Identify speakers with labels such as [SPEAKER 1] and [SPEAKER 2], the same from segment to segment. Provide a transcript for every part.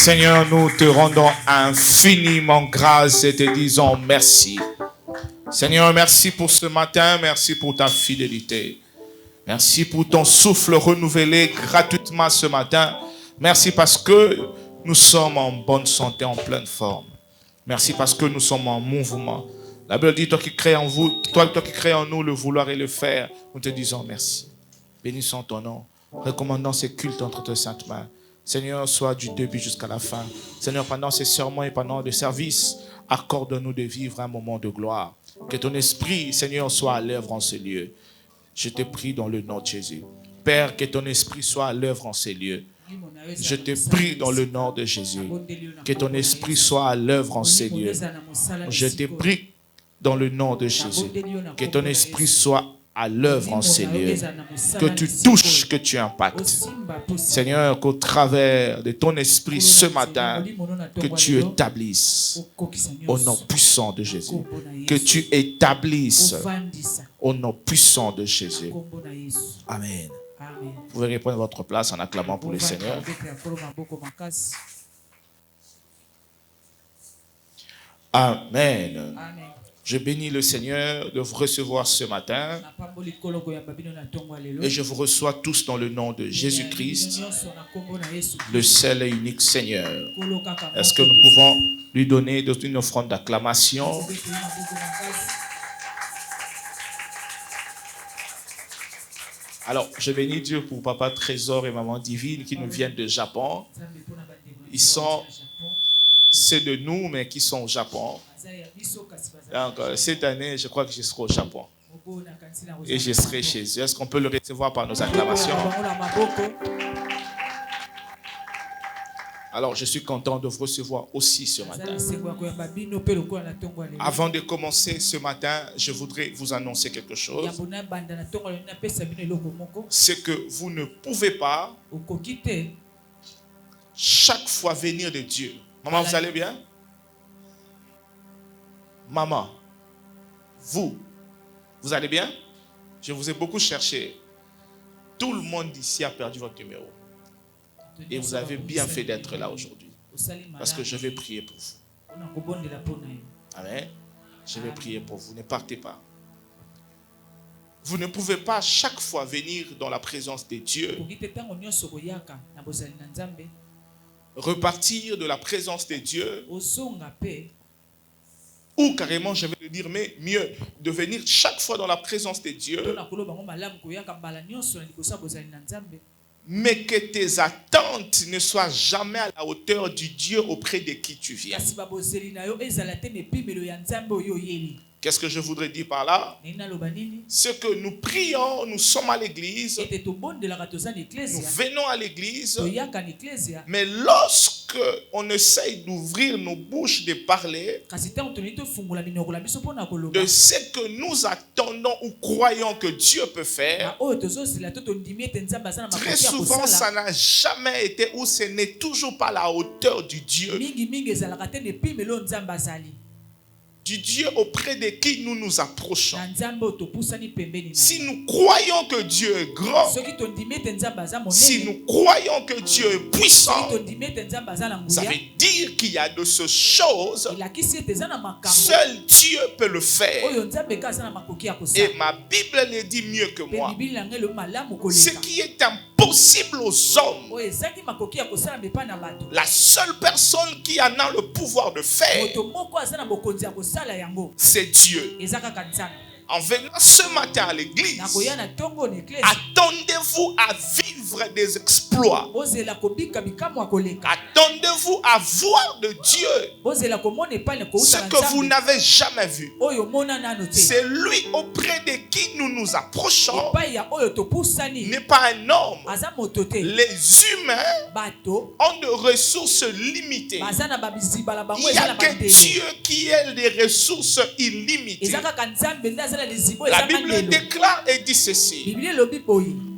[SPEAKER 1] Seigneur, nous te rendons infiniment grâce et te disons merci. Seigneur, merci pour ce matin, merci pour ta fidélité. Merci pour ton souffle renouvelé gratuitement ce matin. Merci parce que nous sommes en bonne santé, en pleine forme. Merci parce que nous sommes en mouvement. La Bible dit, toi qui crées en vous, toi qui crées en nous le vouloir et le faire, nous te disons merci. Bénissons ton nom. Recommandons ces cultes entre tes saintes mains. Seigneur, sois du début jusqu'à la fin. Seigneur, pendant ces sermons et pendant les services, accorde-nous de vivre un moment de gloire. Que ton esprit, Seigneur, soit à l'œuvre en ces lieux. Je te prie dans le nom de Jésus. Père, que ton esprit soit à l'œuvre en ces lieux. Je te prie dans le nom de Jésus. Que ton esprit soit à l'œuvre en ces lieux. Je te prie dans le nom de Jésus. Que ton esprit soit à l'œuvre en ces lieux. Que tu touches, que tu impactes. Seigneur, qu'au travers de ton esprit ce matin, que tu établisses au nom puissant de Jésus. Que tu établisses au nom puissant de Jésus. Amen. Vous pouvez reprendre votre place en acclamant pour le Seigneur. Amen. Je bénis le Seigneur de vous recevoir ce matin. Et je vous reçois tous dans le nom de Jésus-Christ, le seul et unique Seigneur. Est-ce que nous pouvons lui donner une offrande d'acclamation? Alors, je bénis Dieu pour Papa Trésor et Maman Divine qui nous viennent de Japon. C'est de nous, mais qui sont au Japon. Donc, cette année, je crois que je serai au Japon. Et je serai chez eux. Est-ce qu'on peut le recevoir par nos acclamations? Alors, je suis content de vous recevoir aussi ce matin. Avant de commencer ce matin, je voudrais vous annoncer quelque chose. C'est que vous ne pouvez pas chaque fois venir de Dieu. Maman, vous allez bien? Maman, vous allez bien? Je vous ai beaucoup cherché. Tout le monde ici a perdu votre numéro. Et vous avez bien fait d'être là aujourd'hui. Parce que je vais prier pour vous. Amen. Je vais prier pour vous. Ne partez pas. Vous ne pouvez pas chaque fois venir dans la présence de Dieu, repartir de la présence de Dieu, ou carrément, je vais le dire, mais mieux, de venir chaque fois dans la présence de Dieu, mais que tes attentes ne soient jamais à la hauteur du Dieu auprès de qui tu viens. Qu'est-ce que je voudrais dire par là? C'est que nous prions, nous sommes à l'église, nous venons à l'église, mais lorsque on essaye d'ouvrir nos bouches, de parler de ce que nous attendons ou croyons que Dieu peut faire, très souvent ça n'a jamais été ou ce n'est toujours pas à la hauteur du Dieu. Du Dieu auprès de qui nous nous approchons. Si nous croyons que Dieu est grand, si nous croyons que Dieu est puissant, ça veut dire qu'il y a de ces choses, seul Dieu peut le faire. Et ma Bible le dit mieux que moi. Ce qui est impossible aux hommes, la seule personne qui en a le pouvoir de faire, c'est Dieu. En venant ce matin à l'église, attendez-vous à vivre des exploits. Attendez-vous à voir de Dieu ce que vous n'avez jamais vu. C'est lui auprès de qui nous nous approchons, n'est pas un homme. Les humains ont des ressources limitées. Il n'y a que Dieu qui a des ressources illimitées. La Bible déclare et dit ceci.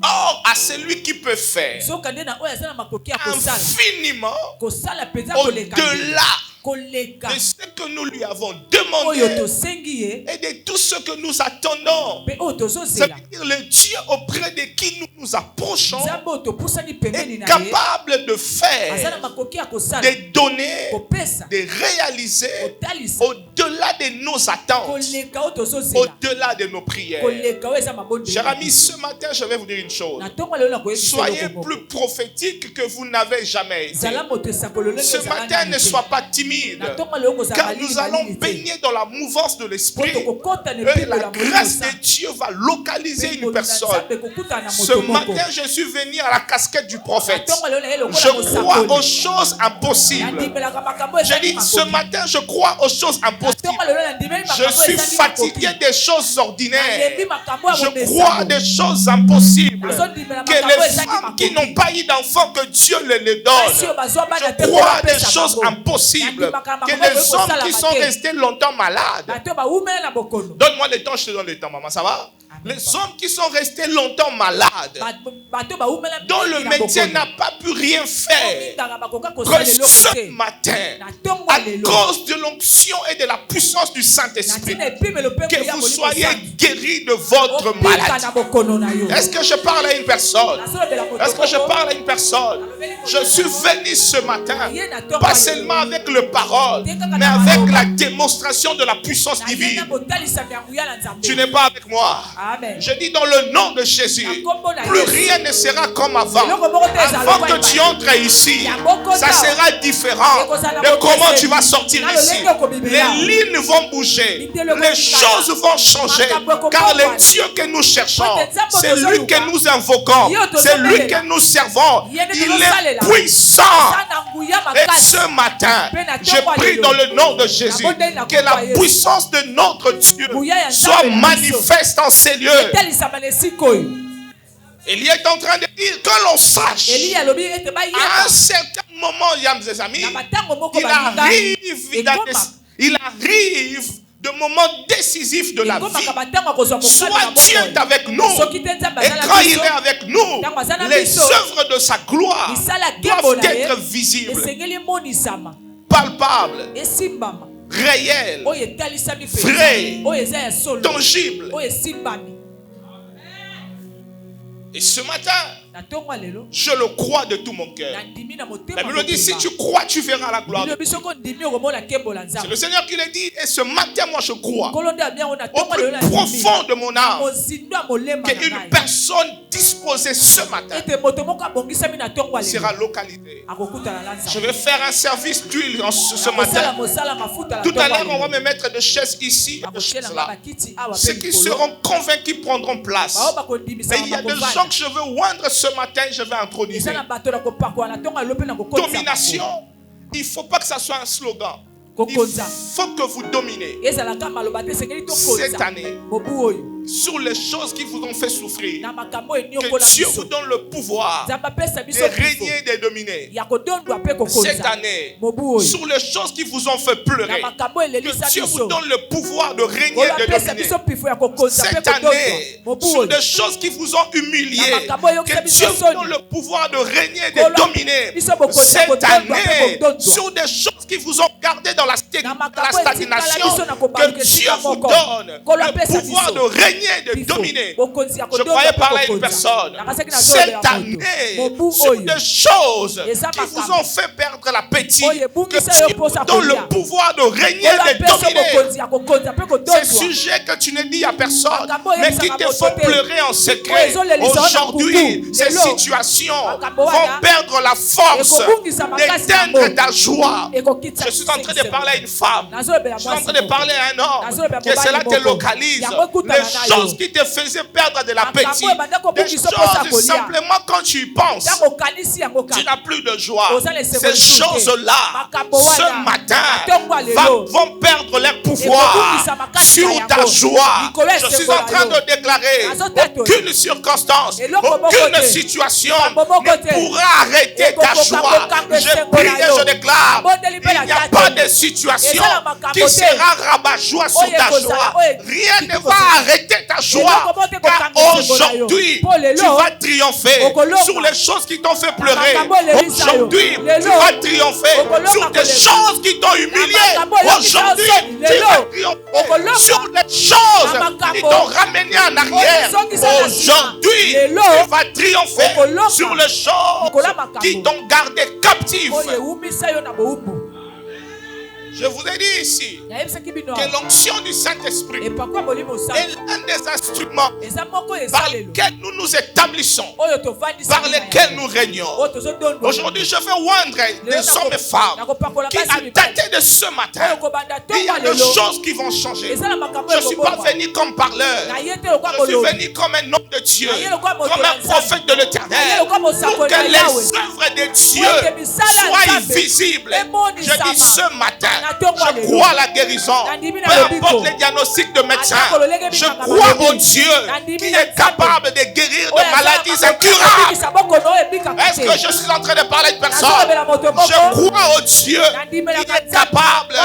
[SPEAKER 1] Or, à celui qui peut faire infiniment au-delà de ce que nous lui avons demandé et de tout ce que nous attendons. C'est-à-dire le Dieu auprès de qui nous nous approchons est capable de faire, de donner, de réaliser au-delà de nos attentes, au-delà de nos prières. Chers amis, ce matin, je vais vous dire une chose. Soyez plus prophétique que vous n'avez jamais été. Ce matin, ne sois pas timide, car nous allons baigner dans la mouvance de l'esprit. Et la grâce de Dieu va localiser une personne. Ce matin, je suis venu à la casquette du prophète. Je crois aux choses impossibles. Je dis, ce matin, je crois aux choses impossibles. Je suis fatigué des choses ordinaires. Je crois à des choses impossibles. Que les femmes qui n'ont pas eu d'enfants, que Dieu les donne. Je crois à des choses impossibles. Que les hommes qui sont restés longtemps malades. Donne-moi le temps, je te donne le temps, maman, ça va? Les hommes qui sont restés longtemps malades, dont le médecin n'a pas pu rien faire, que ce matin, à cause de l'onction et de la puissance du Saint-Esprit, que vous soyez guéris de votre maladie. Est-ce que je parle à une personne? Est-ce que je parle à une personne? Je suis venu ce matin, pas seulement avec le parole, mais avec la démonstration de la puissance divine. Tu n'es pas avec moi. Amen. Je dis dans le nom de Jésus, plus rien ne sera comme avant. Avant que tu entres ici, ça sera différent de comment tu vas sortir ici. Les lignes vont bouger, les choses vont changer, car le Dieu que nous cherchons, c'est lui que nous invoquons, c'est lui que nous servons. Il est puissant. Et ce matin, je prie dans le nom de Jésus que la puissance de notre Dieu soit manifeste en ces lieux. Élie est en train de dire que l'on sache à un certain moment, mes amis, il arrive de moments décisifs de la vie. Soit Dieu est avec nous, et quand il est avec nous, les œuvres de sa gloire doivent être visibles, palpables, réelles, vraies, tangibles. Et ce matin, je le crois de tout mon cœur. La Bible dit, si tu crois, tu verras la gloire. C'est le Seigneur qui le dit. Et ce matin, moi, je crois au plus profond de mon âme qu'une personne disposée ce matin sera localisée. Je vais faire un service d'huile ce matin. Tout à l'heure, on va me mettre des chaises ici et des chaises là. Ceux qui seront convaincus prendront place. Mais il y a des gens que je veux oindre ce matin, je vais introduire. Domination, il ne faut pas que ça soit un slogan. Il faut que vous dominez cette année sur les choses qui vous ont fait souffrir. Que Dieu vous donne le pouvoir de régner et de dominer cette année. Sur les choses qui vous ont fait pleurer, que Dieu vous donne le pouvoir de régner et de dominer cette année. Sur des choses qui vous ont humilié, que Dieu vous donne le pouvoir de régner et de dominer cette année. Sur des choses qui vous ont gardé dans la stagnation, que Dieu vous donne le pouvoir de régner, de dominer. Je croyais parler à une personne. Cette année, sur des choses qui vous ont fait perdre l'appétit, que Dieu vous donne le pouvoir de régner et de dominer. Ces sujets que tu ne dis à personne, mais qui te font pleurer en secret. Aujourd'hui, ces situations vont perdre la force d'éteindre ta joie. Je suis en train de parler à une femme. Je suis en train de parler à un homme. Que cela te localise. Les choses qui te faisaient perdre de l'appétit. Des choses simplement quand tu y penses, tu n'as plus de joie. Ces choses-là, ce matin, vont perdre leur pouvoir sur ta joie. Je suis en train de déclarer aucune circonstance, aucune situation ne pourra arrêter ta joie. Je prie et je déclare, il n'y a pas de situation qui sera rabat-joie sur ta joie. Rien ne va arrêter ta joie, car aujourd'hui tu vas triompher sur les choses qui t'ont fait pleurer. Aujourd'hui tu vas triompher sur des choses qui t'ont humilié. Aujourd'hui, tu vas triompher sur des choses qui t'ont ramené en arrière. Aujourd'hui, tu vas triompher sur les choses qui t'ont gardé captif. Je vous ai dit ici que l'onction du Saint-Esprit est l'un des instruments par lesquels nous nous établissons, par lesquels nous régnons. Aujourd'hui, je veux oindre des hommes et femmes qui, à dater de ce matin, il y a des choses qui vont changer. Je ne suis pas venu comme parleur, je suis venu comme un homme de Dieu, comme un prophète de l'Éternel, pour que les œuvres de Dieu soient visibles. Je dis ce matin, je crois à la guérison. Peu importe les diagnostics de médecins, je crois au Dieu qui est capable de guérir de maladies incurables. Est-ce que je suis en train de parler de personne? Je crois au Dieu qui est capable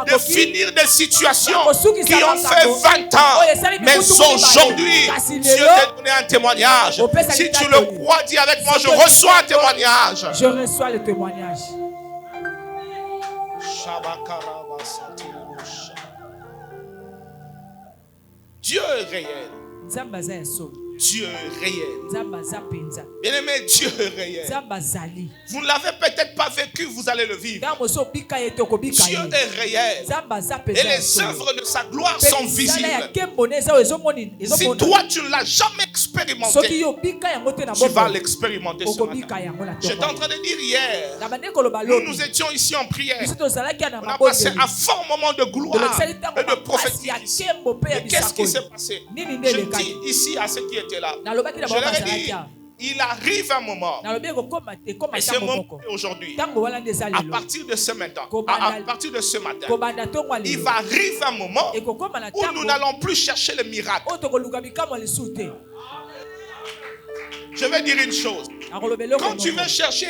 [SPEAKER 1] de finir des situations qui ont fait 20 ans. Mais aujourd'hui, Dieu t'a donné un témoignage. Si tu le crois, dis avec moi, je reçois un témoignage.
[SPEAKER 2] Je reçois le témoignage.
[SPEAKER 1] Dieu est réel. Dieu est réel. Bien-aimé, Dieu est réel. Vous ne l'avez peut-être pas vécu, vous allez le vivre. Dieu est réel. Et les œuvres de sa gloire sont visibles. Si toi, tu ne l'as jamais expérimenté, tu vas l'expérimenter ce matin. J'étais en train de dire hier, nous étions ici en prière. On a passé un fort moment de gloire et de prophétie ici. Et qu'est-ce qui s'est passé? Je dis ici à ceux qui étaient là, je leur ai dit, il arrive un moment, et ce moment aujourd'hui, à partir de ce matin, il va arriver un moment où nous n'allons plus chercher le miracle. Je vais dire une chose. Quand tu veux chercher,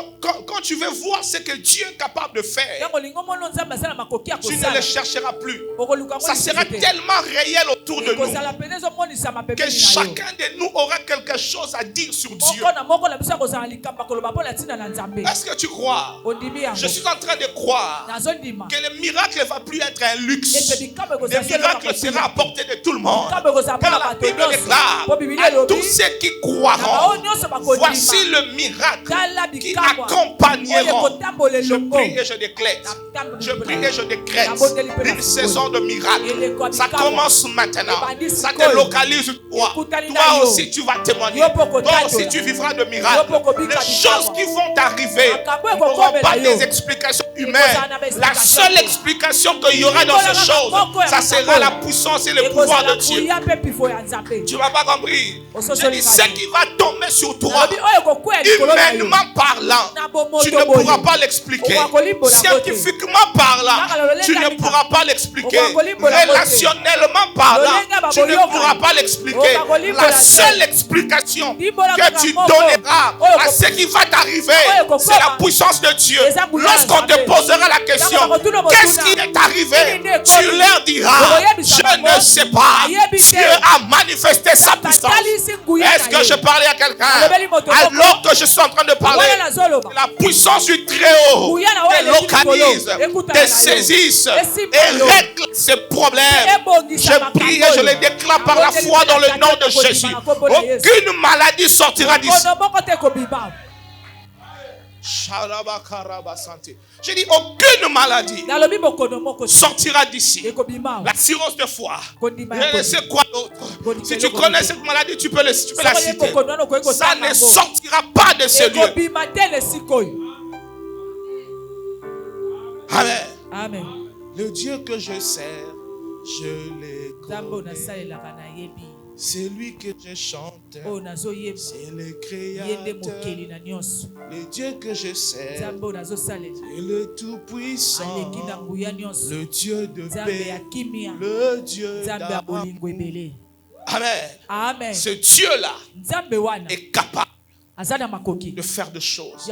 [SPEAKER 1] quand tu veux voir ce que Dieu est capable de faire, tu ne le chercheras plus. Ça sera tellement réel autour de nous que chacun de nous aura quelque chose à dire sur Dieu. Est-ce que tu crois? Je suis en train de croire que le miracle ne va plus être un luxe. Le miracle sera à portée de tout le monde. Car la Bible déclare à tous ceux qui croiront, voici le miracle qui accompagneront. Je prie et je déclare. Je prie et je décrète une saison de miracle. Ça commence maintenant. Ça te localise toi. Toi aussi tu vas témoigner. Toi aussi tu vivras de miracles. Les choses qui vont t'arriver n'auront pas des explications humaines. La seule explication qu'il y aura dans ces choses, ça sera la puissance et le pouvoir de Dieu. Tu m'as pas compris? Je dis ce qui va tomber sur toi, humainement parlant, tu ne pourras pas l'expliquer. Scientifiquement parlant, tu ne pourras pas l'expliquer. Relationnellement parlant, tu ne pourras pas l'expliquer. La seule explication que tu donneras à ce qui va t'arriver, c'est la puissance de Dieu. Lorsqu'on te posera la question, qu'est-ce qui est arrivé? Tu leur diras, je ne sais pas. Dieu a manifesté sa puissance. Est-ce que je parlais à quelqu'un? Alors que je suis en train de parler, la puissance du Très-Haut te localise, te saisisse et règle ces problèmes. Je prie et je les déclare par la foi dans le nom de Jésus. Aucune maladie sortira d'ici. J'ai dit aucune maladie sortira d'ici. La cirrhose de foie. Je ne sais quoi d'autre. Si tu connais cette maladie, tu peux la citer. Ça ne sortira pas de ce lieu. Amen.
[SPEAKER 2] Amen.
[SPEAKER 1] Le Dieu que je sers, je l'ai connais. C'est lui que je chante. C'est le Créateur. Le Dieu que je sers, c'est le Tout-Puissant. Le Dieu de paix. Le Dieu d'amour. Amen.
[SPEAKER 2] Amen.
[SPEAKER 1] Ce Dieu-là est capable de faire des choses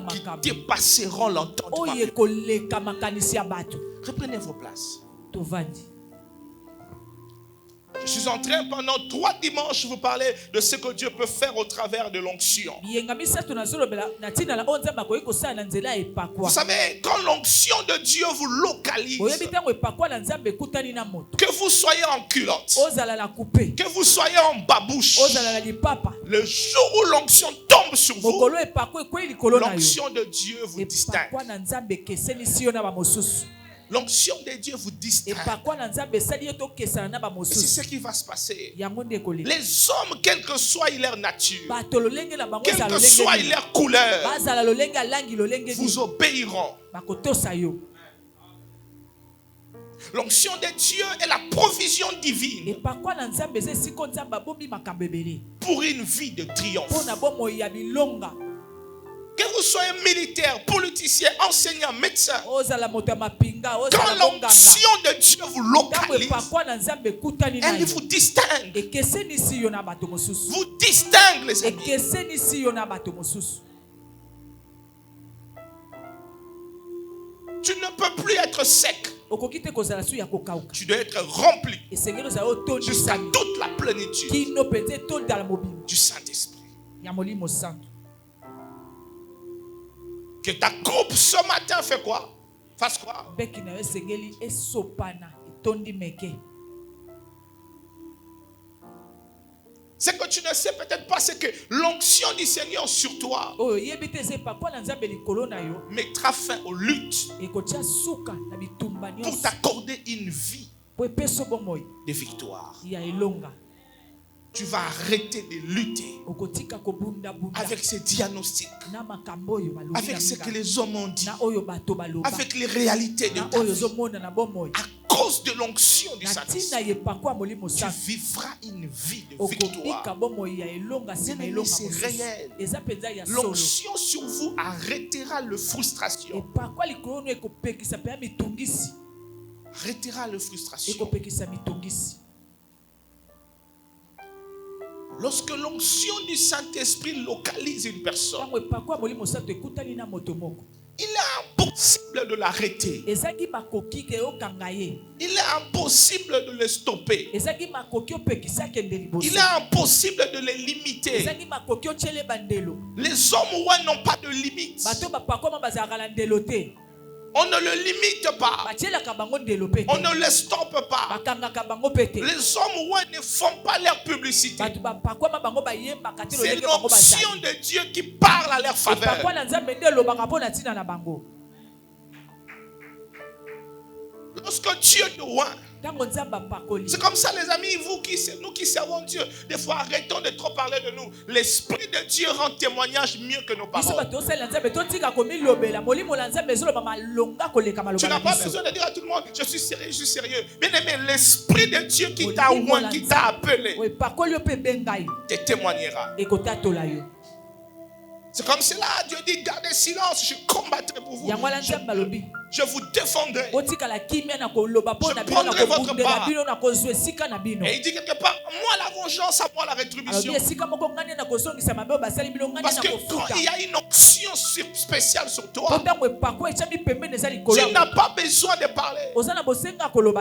[SPEAKER 1] qui dépasseront l'entendement. Reprenez vos places. Je suis en train pendant 3 dimanches vous parler de ce que Dieu peut faire au travers de l'onction. Vous savez, quand l'onction de Dieu vous localise, que vous soyez en culotte, que vous soyez en babouche, le jour où l'onction tombe sur vous, l'onction de Dieu vous distingue. L'onction de Dieu vous distingue. Et c'est ce qui va se passer. Les hommes, quelle que soit leur nature, quelle que soit leur couleur, vous obéiront. L'onction de Dieu est la provision divine pour une vie de triomphe. Que vous soyez militaire, politicien, enseignant, médecin, quand l'onction de Dieu vous localise, elle vous distingue. Vous distingue, les amis. Tu ne peux plus être sec. Tu dois être rempli jusqu'à toute la plénitude du Saint-Esprit. Que ta coupe ce matin fait quoi? Fasse quoi? Ce que tu ne sais peut-être pas, c'est que l'onction du Seigneur sur toi mettra fin aux luttes pour t'accorder une vie de victoire. Tu vas arrêter de lutter avec ces diagnostics, avec ce que les hommes ont dit, avec les réalités de ta vie. À cause de l'onction du Saint-Esprit, tu vivras une vie de victoire. Bien-aimé, c'est réel. L'onction sur vous arrêtera la frustration. Arrêtera la frustration. Lorsque l'onction du Saint-Esprit localise une personne, il est impossible de l'arrêter. Il est impossible de le stopper. Il est impossible de le limiter. Les hommes n'ont pas de limite. On ne le limite pas. On ne le stoppe pas. Les hommes ne font pas leur publicité. C'est l'onction de Dieu qui parle à leur faveur. Lorsque Dieu nous oint, c'est comme ça, les amis, nous qui servons Dieu, des fois arrêtons de trop parler de nous. L'Esprit de Dieu rend témoignage mieux que nos paroles. Tu n'as pas besoin de dire à tout le monde, je suis sérieux, je suis sérieux. Bien aimé, l'Esprit de Dieu qui t'a oint, qui t'a appelé, te témoignera. C'est comme cela, Dieu dit, gardez silence, je combattrai pour vous. Je vous défendrai. Je prendrai votre part. Et il dit quelque part, moi la vengeance, à moi la rétribution. Parce que quand il y a une onction spéciale sur toi, tu n'as pas besoin de parler.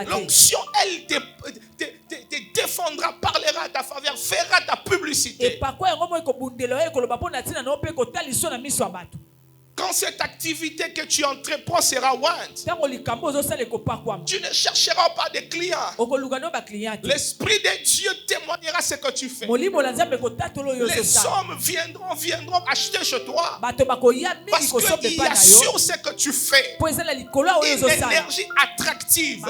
[SPEAKER 1] L'onction, elle te défendra, parlera à ta faveur, fera ta publicité. Quand cette activité que tu entreprends sera ointe, tu ne chercheras pas de clients. L'Esprit de Dieu témoignera ce que tu fais. Les hommes viendront acheter chez toi parce qu'il y a sur ce que tu fais une énergie attractive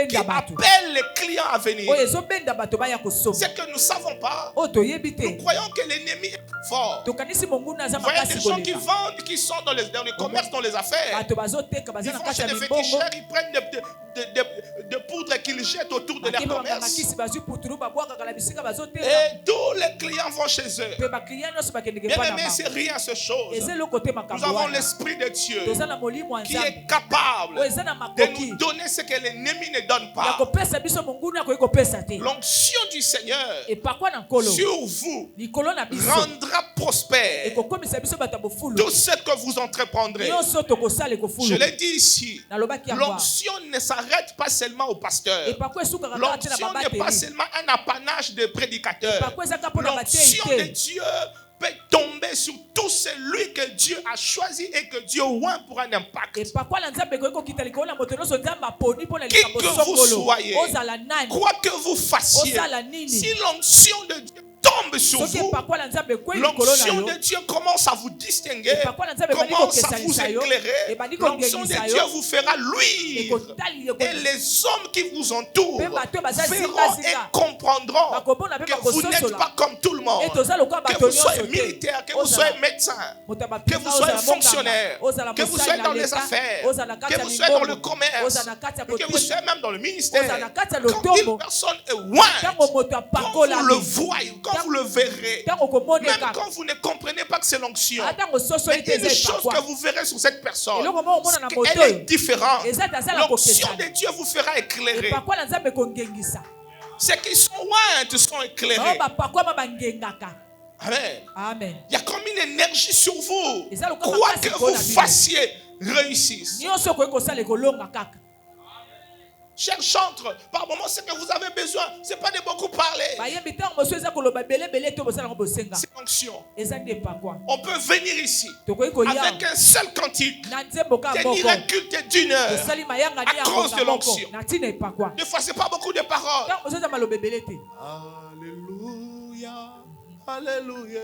[SPEAKER 1] qui appelle les clients à venir. Ce que nous ne savons pas, nous croyons que l'ennemi est fort. Vous voyez des gens qui vendent, qui sont dans les commerces, dans les affaires. Ils vont chez les féticheurs, ils prennent de poudre qu'ils jettent autour de leur commerce. Et tous les clients vont chez eux. Bien aimé, c'est rien ce chose. Nous avons l'Esprit de Dieu qui est capable de nous donner ce que l'ennemi ne donne pas. L'onction du Seigneur sur vous rendra prospère tout ce que vous entreprendrez, je l'ai dit ici, l'onction ne s'arrête pas seulement au pasteur. L'onction n'est pas seulement un apanage de prédicateurs. L'onction de Dieu peut tomber sur tout celui que Dieu a choisi et que Dieu oint pour un impact. Qui que vous soyez, quoi que vous fassiez, si l'onction de Dieu tombe sur vous, l'onction de Dieu commence à vous distinguer, commence à vous éclairer. L'onction de Dieu vous fera luire. Et les hommes qui vous entourent verront et comprendront que vous n'êtes pas comme tout le monde. Que vous soyez militaire, que vous soyez médecin, que vous soyez fonctionnaire, que vous soyez dans les affaires, que vous soyez dans le commerce, que vous soyez même dans le ministère. Quand une personne est ointe, quand vous le voyez, quand vous le verrez, même quand vous ne comprenez pas que c'est l'onction, mais il y a une chose que vous verrez sur cette personne, elle est différente. L'onction de Dieu vous fera éclairer. Ceux qui sont ointes seront éclairés. Amen. Il y a comme une énergie sur vous. Quoi que vous fassiez, réussisse. Chers chantres, par moment, ce que vous avez besoin, ce n'est pas de beaucoup parler. C'est l'onction. On peut venir ici avec un seul cantique, tenir un culte d'1 heure à cause de l'onction. Des fois, ce n'est pas beaucoup de paroles. Alléluia, alléluia.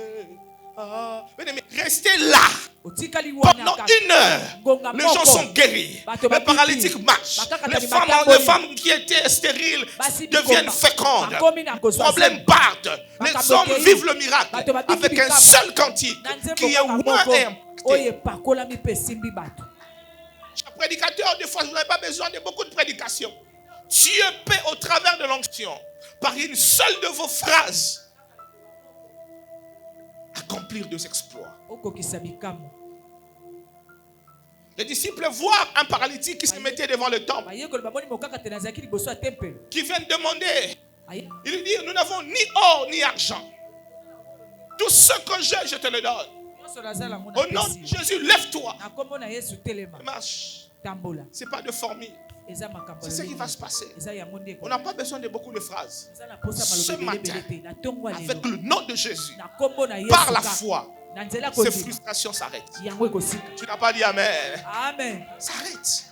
[SPEAKER 1] Mais restez là. Pendant 1 heure, les gens sont guéris. Les paralytiques marchent. Les femmes qui étaient stériles deviennent fécondes. Problèmes partent. Les hommes vivent le miracle avec un seul cantique qui est moins impacté. Chers prédicateurs, des fois, vous n'avez pas besoin de beaucoup de prédication. Dieu peut, au travers de l'onction, par une seule de vos phrases, accomplir des exploits. Les disciples voient un paralytique qui se mettait devant le temple, qui vient demander. Il lui dit, nous n'avons ni or ni argent. Tout ce que j'ai, je te le donne. Au nom de Jésus, lève-toi. Marche. Ce n'est pas de formule. C'est ce qui va se passer. On n'a pas besoin de beaucoup de phrases. Ce matin, avec le nom de Jésus, par la foi, ces frustrations s'arrêtent. Tu n'as pas dit Amen. Amen. S'arrête.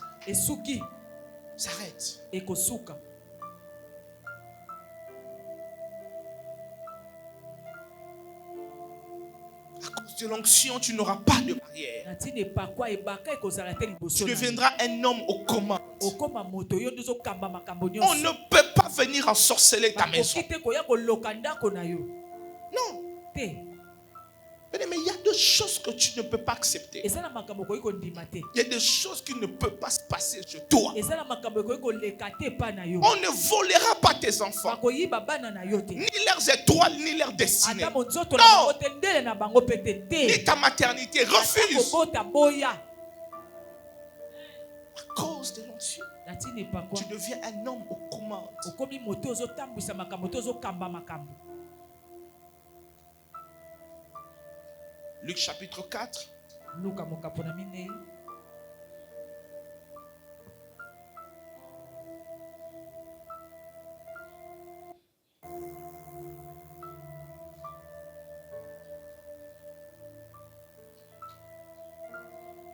[SPEAKER 1] S'arrête. À cause de l'onction, tu n'auras pas de barrière. Tu deviendras un homme aux commandes. On ne peut pas venir ensorceler ta maison. Non. Mais il y a des choses que tu ne peux pas accepter. Il y a des choses qui ne peuvent pas se passer chez toi. On ne volera pas tes enfants, ni leurs étoiles, ni leurs destinées. Non. Ni ta maternité. Refuse. À cause de l'onction, tu deviens un homme aux commandes. Luc chapitre 4.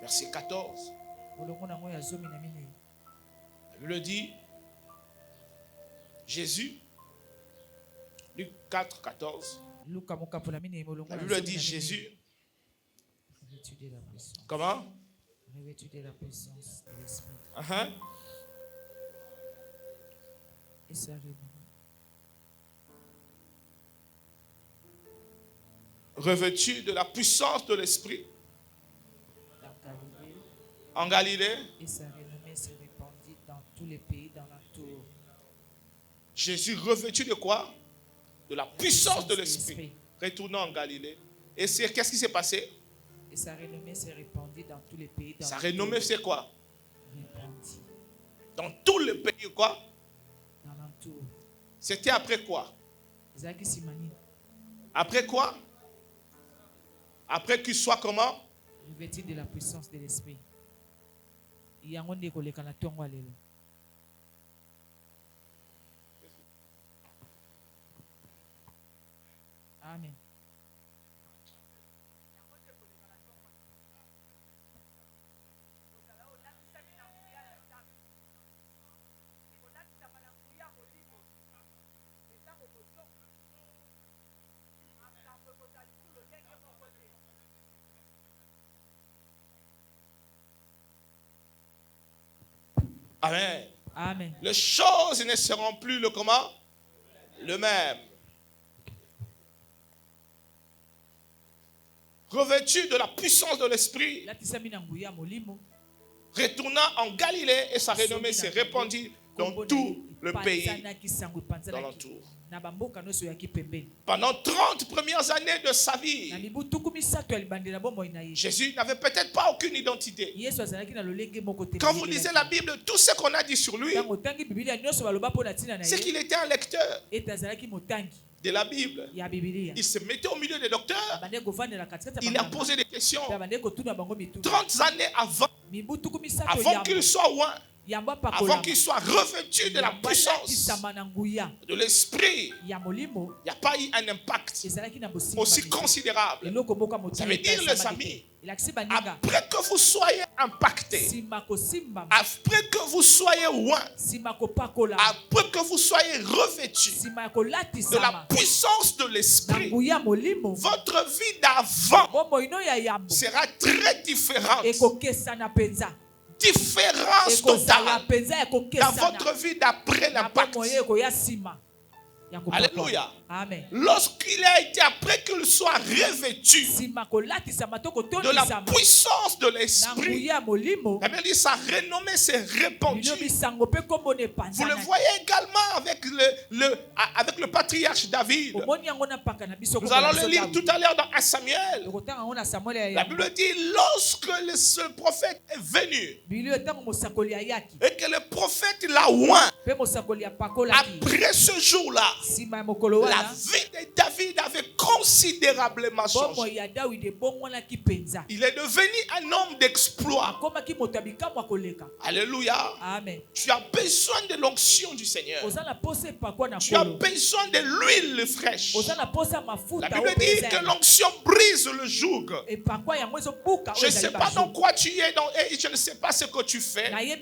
[SPEAKER 1] Verset 14. La Bible dit, Jésus, Luc 4, 14. La Bible dit Jésus. Comment? Revêtu de la puissance de l'esprit. Revêtu de la puissance de l'esprit. En Galilée. Et sa renommée s'est répandue dans tous les pays d'alentour. Jésus revêtu de quoi? De la puissance de l'esprit. Retournant en Galilée. Et qu'est-ce qui s'est passé? Et sa renommée s'est répandue dans tous les pays. Sa renommée, c'est quoi? Répandue. Dans tous les pays, quoi? Dans l'entour. C'était après quoi? Après quoi? Après qu'il soit comment?
[SPEAKER 2] Revêtis de la puissance de l'esprit. Yango nde koleka na tongo lelo. Amen.
[SPEAKER 1] Amen.
[SPEAKER 2] Amen.
[SPEAKER 1] Les choses ne seront plus le comment? Le même. Revêtu de la puissance de l'esprit, retournant en Galilée et sa renommée s'est répandue dans tout le pays d'alentour. Pendant 30 premières années de sa vie, Jésus n'avait peut-être pas aucune identité. Quand vous lisez la Bible, tout ce qu'on a dit sur lui, c'est qu'il était un lecteur de la Bible. Il se mettait au milieu des docteurs. Il a posé des questions. 30 années avant qu'il soit loin, avant qu'il soit revêtu de la puissance de l'esprit, il n'y a pas eu un impact aussi considérable. Ça veut dire, les amis, après que vous soyez impacté, après que vous soyez loin, après que vous soyez revêtu de la puissance de l'esprit, votre vie d'avant sera très différente. Différence totale dans votre vie d'après l'impact. Alléluia.
[SPEAKER 2] Amen.
[SPEAKER 1] Lorsqu'il a été, après qu'il soit revêtu de la puissance de l'esprit, la Bible dit sa renommée s'est répandue. Vous le voyez également avec le patriarche David. Nous allons le lire tout à l'heure dans 1 Samuel. La Bible dit, lorsque le prophète est venu et que le prophète l'a oint, après ce jour-là, la vie de David avait considérablement changé. Il est devenu un homme d'exploit. Alléluia.
[SPEAKER 2] Amen.
[SPEAKER 1] Tu as besoin de l'onction du Seigneur. Tu as besoin de l'huile fraîche. La Bible dit que l'onction brise le joug. Je ne sais pas dans quoi tu es et je ne sais pas ce que tu fais, mais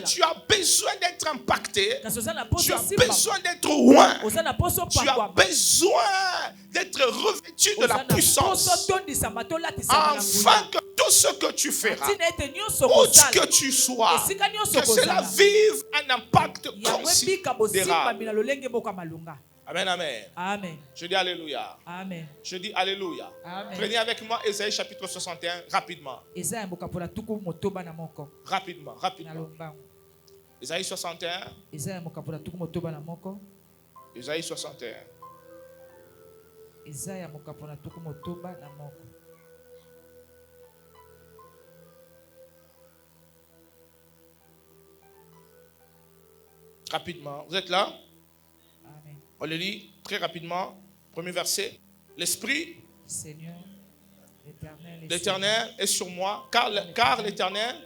[SPEAKER 1] tu as besoin d'être impacté. Tu as besoin d'être loin. Tu as besoin d'être revêtu de la puissance, afin que tout ce que tu feras, où que tu sois, que cela vive un impact considérable. Amen, amen.
[SPEAKER 2] Amen.
[SPEAKER 1] Je dis Alléluia.
[SPEAKER 2] Amen.
[SPEAKER 1] Je dis Alléluia.
[SPEAKER 2] Amen.
[SPEAKER 1] Prenez avec moi Ésaïe chapitre 61 rapidement. Rapidement, rapidement. Ésaïe 61. Ésaïe 61. Rapidement. Vous êtes là?
[SPEAKER 2] Amen.
[SPEAKER 1] On le lit très rapidement. Premier verset. L'Esprit, l'Éternel est sur moi, car l'Éternel,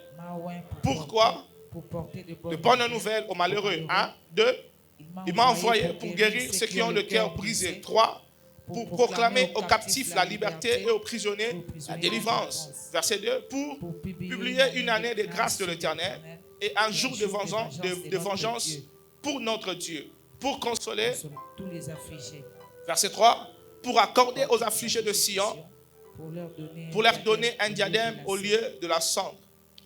[SPEAKER 1] pourquoi?
[SPEAKER 2] Pour porter
[SPEAKER 1] de bonnes nouvelles aux malheureux. 1, 2. Il m'a envoyé pour guérir ceux qui ont le cœur brisé. 3. Pour proclamer aux captifs la liberté et aux prisonniers la délivrance. Verset 2. Pour publier une année de grâce de l'Éternel et un jour de vengeance pour notre Dieu. Pour consoler
[SPEAKER 2] tous les affligés.
[SPEAKER 1] Verset 3. Pour accorder aux affligés de Sion, pour leur donner un diadème au lieu de la cendre,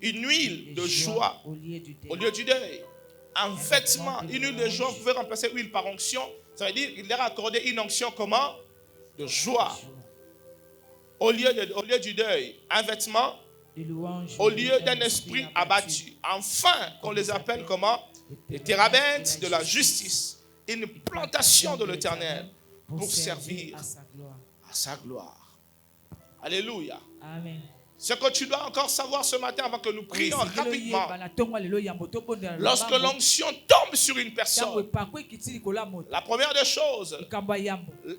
[SPEAKER 1] une huile de joie au lieu du deuil, un vêtement, une huile de joie. Vous pouvez remplacer huile par onction. Ça veut dire qu'il leur a accordé une onction comment? De joie. Au lieu du deuil, un vêtement au lieu d'un esprit abattu. Enfin, qu'on les appelle comment? Les térabintes de la justice. Une plantation de l'Éternel pour servir à sa gloire. Alléluia.
[SPEAKER 2] Amen.
[SPEAKER 1] Ce que tu dois encore savoir ce matin avant que nous prions rapidement. Lorsque l'onction tombe sur une personne, la première des choses,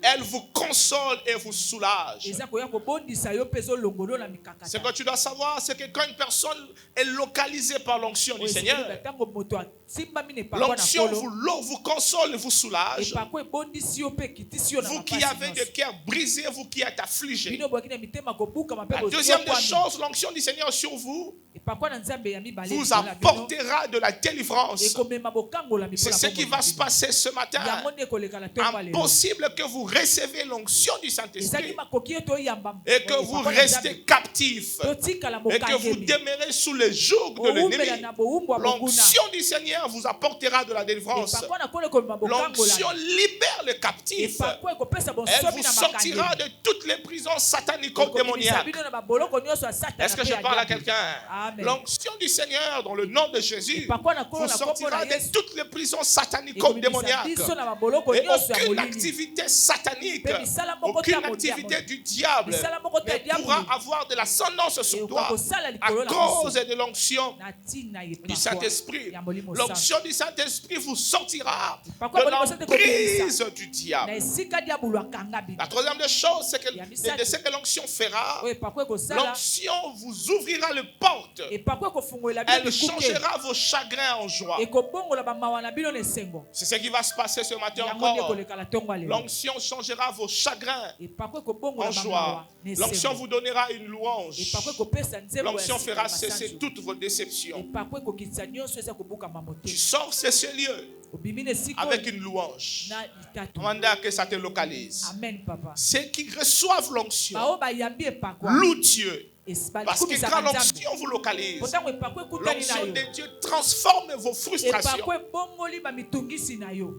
[SPEAKER 1] Elle vous console et vous soulage.
[SPEAKER 2] eza koya kobondisa yo mpe ezolongolo na mikakata.
[SPEAKER 1] Ce que tu dois savoir, c'est que quand une personne est localisée par l'onction du Seigneur,
[SPEAKER 2] ntango moto asimbami na epakwa na
[SPEAKER 1] l'onction
[SPEAKER 2] nkolo
[SPEAKER 1] vous console et vous soulage.
[SPEAKER 2] epakwa ebondisi yo mpe ekitisi yo na
[SPEAKER 1] Vous qui
[SPEAKER 2] mapasi
[SPEAKER 1] avez des
[SPEAKER 2] nyonso.
[SPEAKER 1] cœurs brisés, vous qui êtes affligés.
[SPEAKER 2] bino boyaki na mitema kobukama mpe
[SPEAKER 1] La deuxième des
[SPEAKER 2] boyokwami.
[SPEAKER 1] choses, l'onction du Seigneur sur vous
[SPEAKER 2] epakwa na nzambe ya mibale
[SPEAKER 1] vous
[SPEAKER 2] likolo ya bino,
[SPEAKER 1] apportera de la délivrance.
[SPEAKER 2] ekomema bokangola
[SPEAKER 1] C'est ce qui va se passer ce matin.
[SPEAKER 2] yango nde ekoleka na ntongo ya lelo.
[SPEAKER 1] Impossible que vous recevez l'onction du
[SPEAKER 2] ezali
[SPEAKER 1] Saint-Esprit
[SPEAKER 2] makoki ete oyamba
[SPEAKER 1] et que vous
[SPEAKER 2] epakwa na
[SPEAKER 1] restez
[SPEAKER 2] Nzambe,
[SPEAKER 1] captifs
[SPEAKER 2] totikala
[SPEAKER 1] et que vous
[SPEAKER 2] mokangemi
[SPEAKER 1] demeurez sous les jougs de
[SPEAKER 2] owumbela
[SPEAKER 1] l'ennemi.
[SPEAKER 2] na bowumbu ya monguna.
[SPEAKER 1] L'onction du Seigneur vous apportera de la délivrance.
[SPEAKER 2] epakwa na kolo ekomema
[SPEAKER 1] L'onction
[SPEAKER 2] bokangola.
[SPEAKER 1] libère les captifs.
[SPEAKER 2] epakwa ekopesa
[SPEAKER 1] Elle
[SPEAKER 2] bonsomi
[SPEAKER 1] vous
[SPEAKER 2] na
[SPEAKER 1] sortira
[SPEAKER 2] makangemi.
[SPEAKER 1] de toutes les prisons sataniques
[SPEAKER 2] Ekobimisa
[SPEAKER 1] démoniaques.
[SPEAKER 2] bino na baboloko nyonso ya Satana
[SPEAKER 1] Est-ce que
[SPEAKER 2] mpe
[SPEAKER 1] je
[SPEAKER 2] ya
[SPEAKER 1] parle à
[SPEAKER 2] diable.
[SPEAKER 1] quelqu'un?
[SPEAKER 2] Amen.
[SPEAKER 1] L'onction du Seigneur dans le nom de Jésus
[SPEAKER 2] epakwa na kolo
[SPEAKER 1] vous
[SPEAKER 2] na kombo
[SPEAKER 1] sortira
[SPEAKER 2] na
[SPEAKER 1] de
[SPEAKER 2] Yesu
[SPEAKER 1] toutes les prisons sataniques
[SPEAKER 2] ekobimisa
[SPEAKER 1] démoniaques.
[SPEAKER 2] biso na baboloko
[SPEAKER 1] Et
[SPEAKER 2] nyonso ya
[SPEAKER 1] aucune
[SPEAKER 2] molili.
[SPEAKER 1] activité satanique,
[SPEAKER 2] Pe misala moko te ya
[SPEAKER 1] aucune
[SPEAKER 2] modiamo.
[SPEAKER 1] activité du diable
[SPEAKER 2] Misala moko te ya
[SPEAKER 1] ne
[SPEAKER 2] diable.
[SPEAKER 1] pourra avoir de l'ascendance sur
[SPEAKER 2] Ekoka
[SPEAKER 1] toi
[SPEAKER 2] kosala
[SPEAKER 1] à
[SPEAKER 2] likolo na
[SPEAKER 1] cause
[SPEAKER 2] biso.
[SPEAKER 1] de l'onction
[SPEAKER 2] na ntina
[SPEAKER 1] du
[SPEAKER 2] epakwa
[SPEAKER 1] Saint-Esprit.
[SPEAKER 2] ya molimo santo.
[SPEAKER 1] L'onction du Saint-Esprit vous sortira
[SPEAKER 2] Epakwa
[SPEAKER 1] de
[SPEAKER 2] molimo santo ekobimisa
[SPEAKER 1] l'emprise du
[SPEAKER 2] na
[SPEAKER 1] diable.
[SPEAKER 2] esika diabolo akanga bino.
[SPEAKER 1] La troisième des choses, c'est que
[SPEAKER 2] Ya
[SPEAKER 1] de
[SPEAKER 2] misato.
[SPEAKER 1] ce que l'onction fera,
[SPEAKER 2] oyo epakwa ekosala
[SPEAKER 1] l'onction vous ouvrira les portes.
[SPEAKER 2] epakwa ekofungolela bino
[SPEAKER 1] Elle
[SPEAKER 2] bikuke
[SPEAKER 1] changera vos chagrins en joie.
[SPEAKER 2] ekobongola bamawa na bino na esengo.
[SPEAKER 1] C'est ce qui va se passer ce matin
[SPEAKER 2] yango nde
[SPEAKER 1] encore.
[SPEAKER 2] ekoleka na ntongo ya lelo.
[SPEAKER 1] L'onction changera vos chagrins
[SPEAKER 2] epakwa
[SPEAKER 1] en
[SPEAKER 2] ekobongola
[SPEAKER 1] joie.
[SPEAKER 2] bamawa na
[SPEAKER 1] L'onction
[SPEAKER 2] esengo.
[SPEAKER 1] vous donnera une louange.
[SPEAKER 2] epakwa ekopesa nzembo ya
[SPEAKER 1] L'onction
[SPEAKER 2] sika
[SPEAKER 1] fera
[SPEAKER 2] na
[SPEAKER 1] cesser
[SPEAKER 2] basanzu.
[SPEAKER 1] toutes vos déceptions.
[SPEAKER 2] epakwa ekokitisa nyonso eza kobukama
[SPEAKER 1] Tu
[SPEAKER 2] motema.
[SPEAKER 1] sors de ce lieu
[SPEAKER 2] obimi na esika
[SPEAKER 1] avec
[SPEAKER 2] oyo
[SPEAKER 1] une louange.
[SPEAKER 2] na litatu.
[SPEAKER 1] Demandez que ça te localise.
[SPEAKER 2] Amen papa.
[SPEAKER 1] Ceux qui reçoivent l'onction
[SPEAKER 2] bao bayambi epakwa
[SPEAKER 1] louent Dieu.
[SPEAKER 2] Es-
[SPEAKER 1] Parce que
[SPEAKER 2] balikumisaka
[SPEAKER 1] quand
[SPEAKER 2] nzambe.
[SPEAKER 1] l'onction vous localise,
[SPEAKER 2] Potango epakwa ekutani na
[SPEAKER 1] l'onction
[SPEAKER 2] yo.
[SPEAKER 1] de Dieu transforme vos frustrations
[SPEAKER 2] epakwa ebongoli bamitungisi na yo.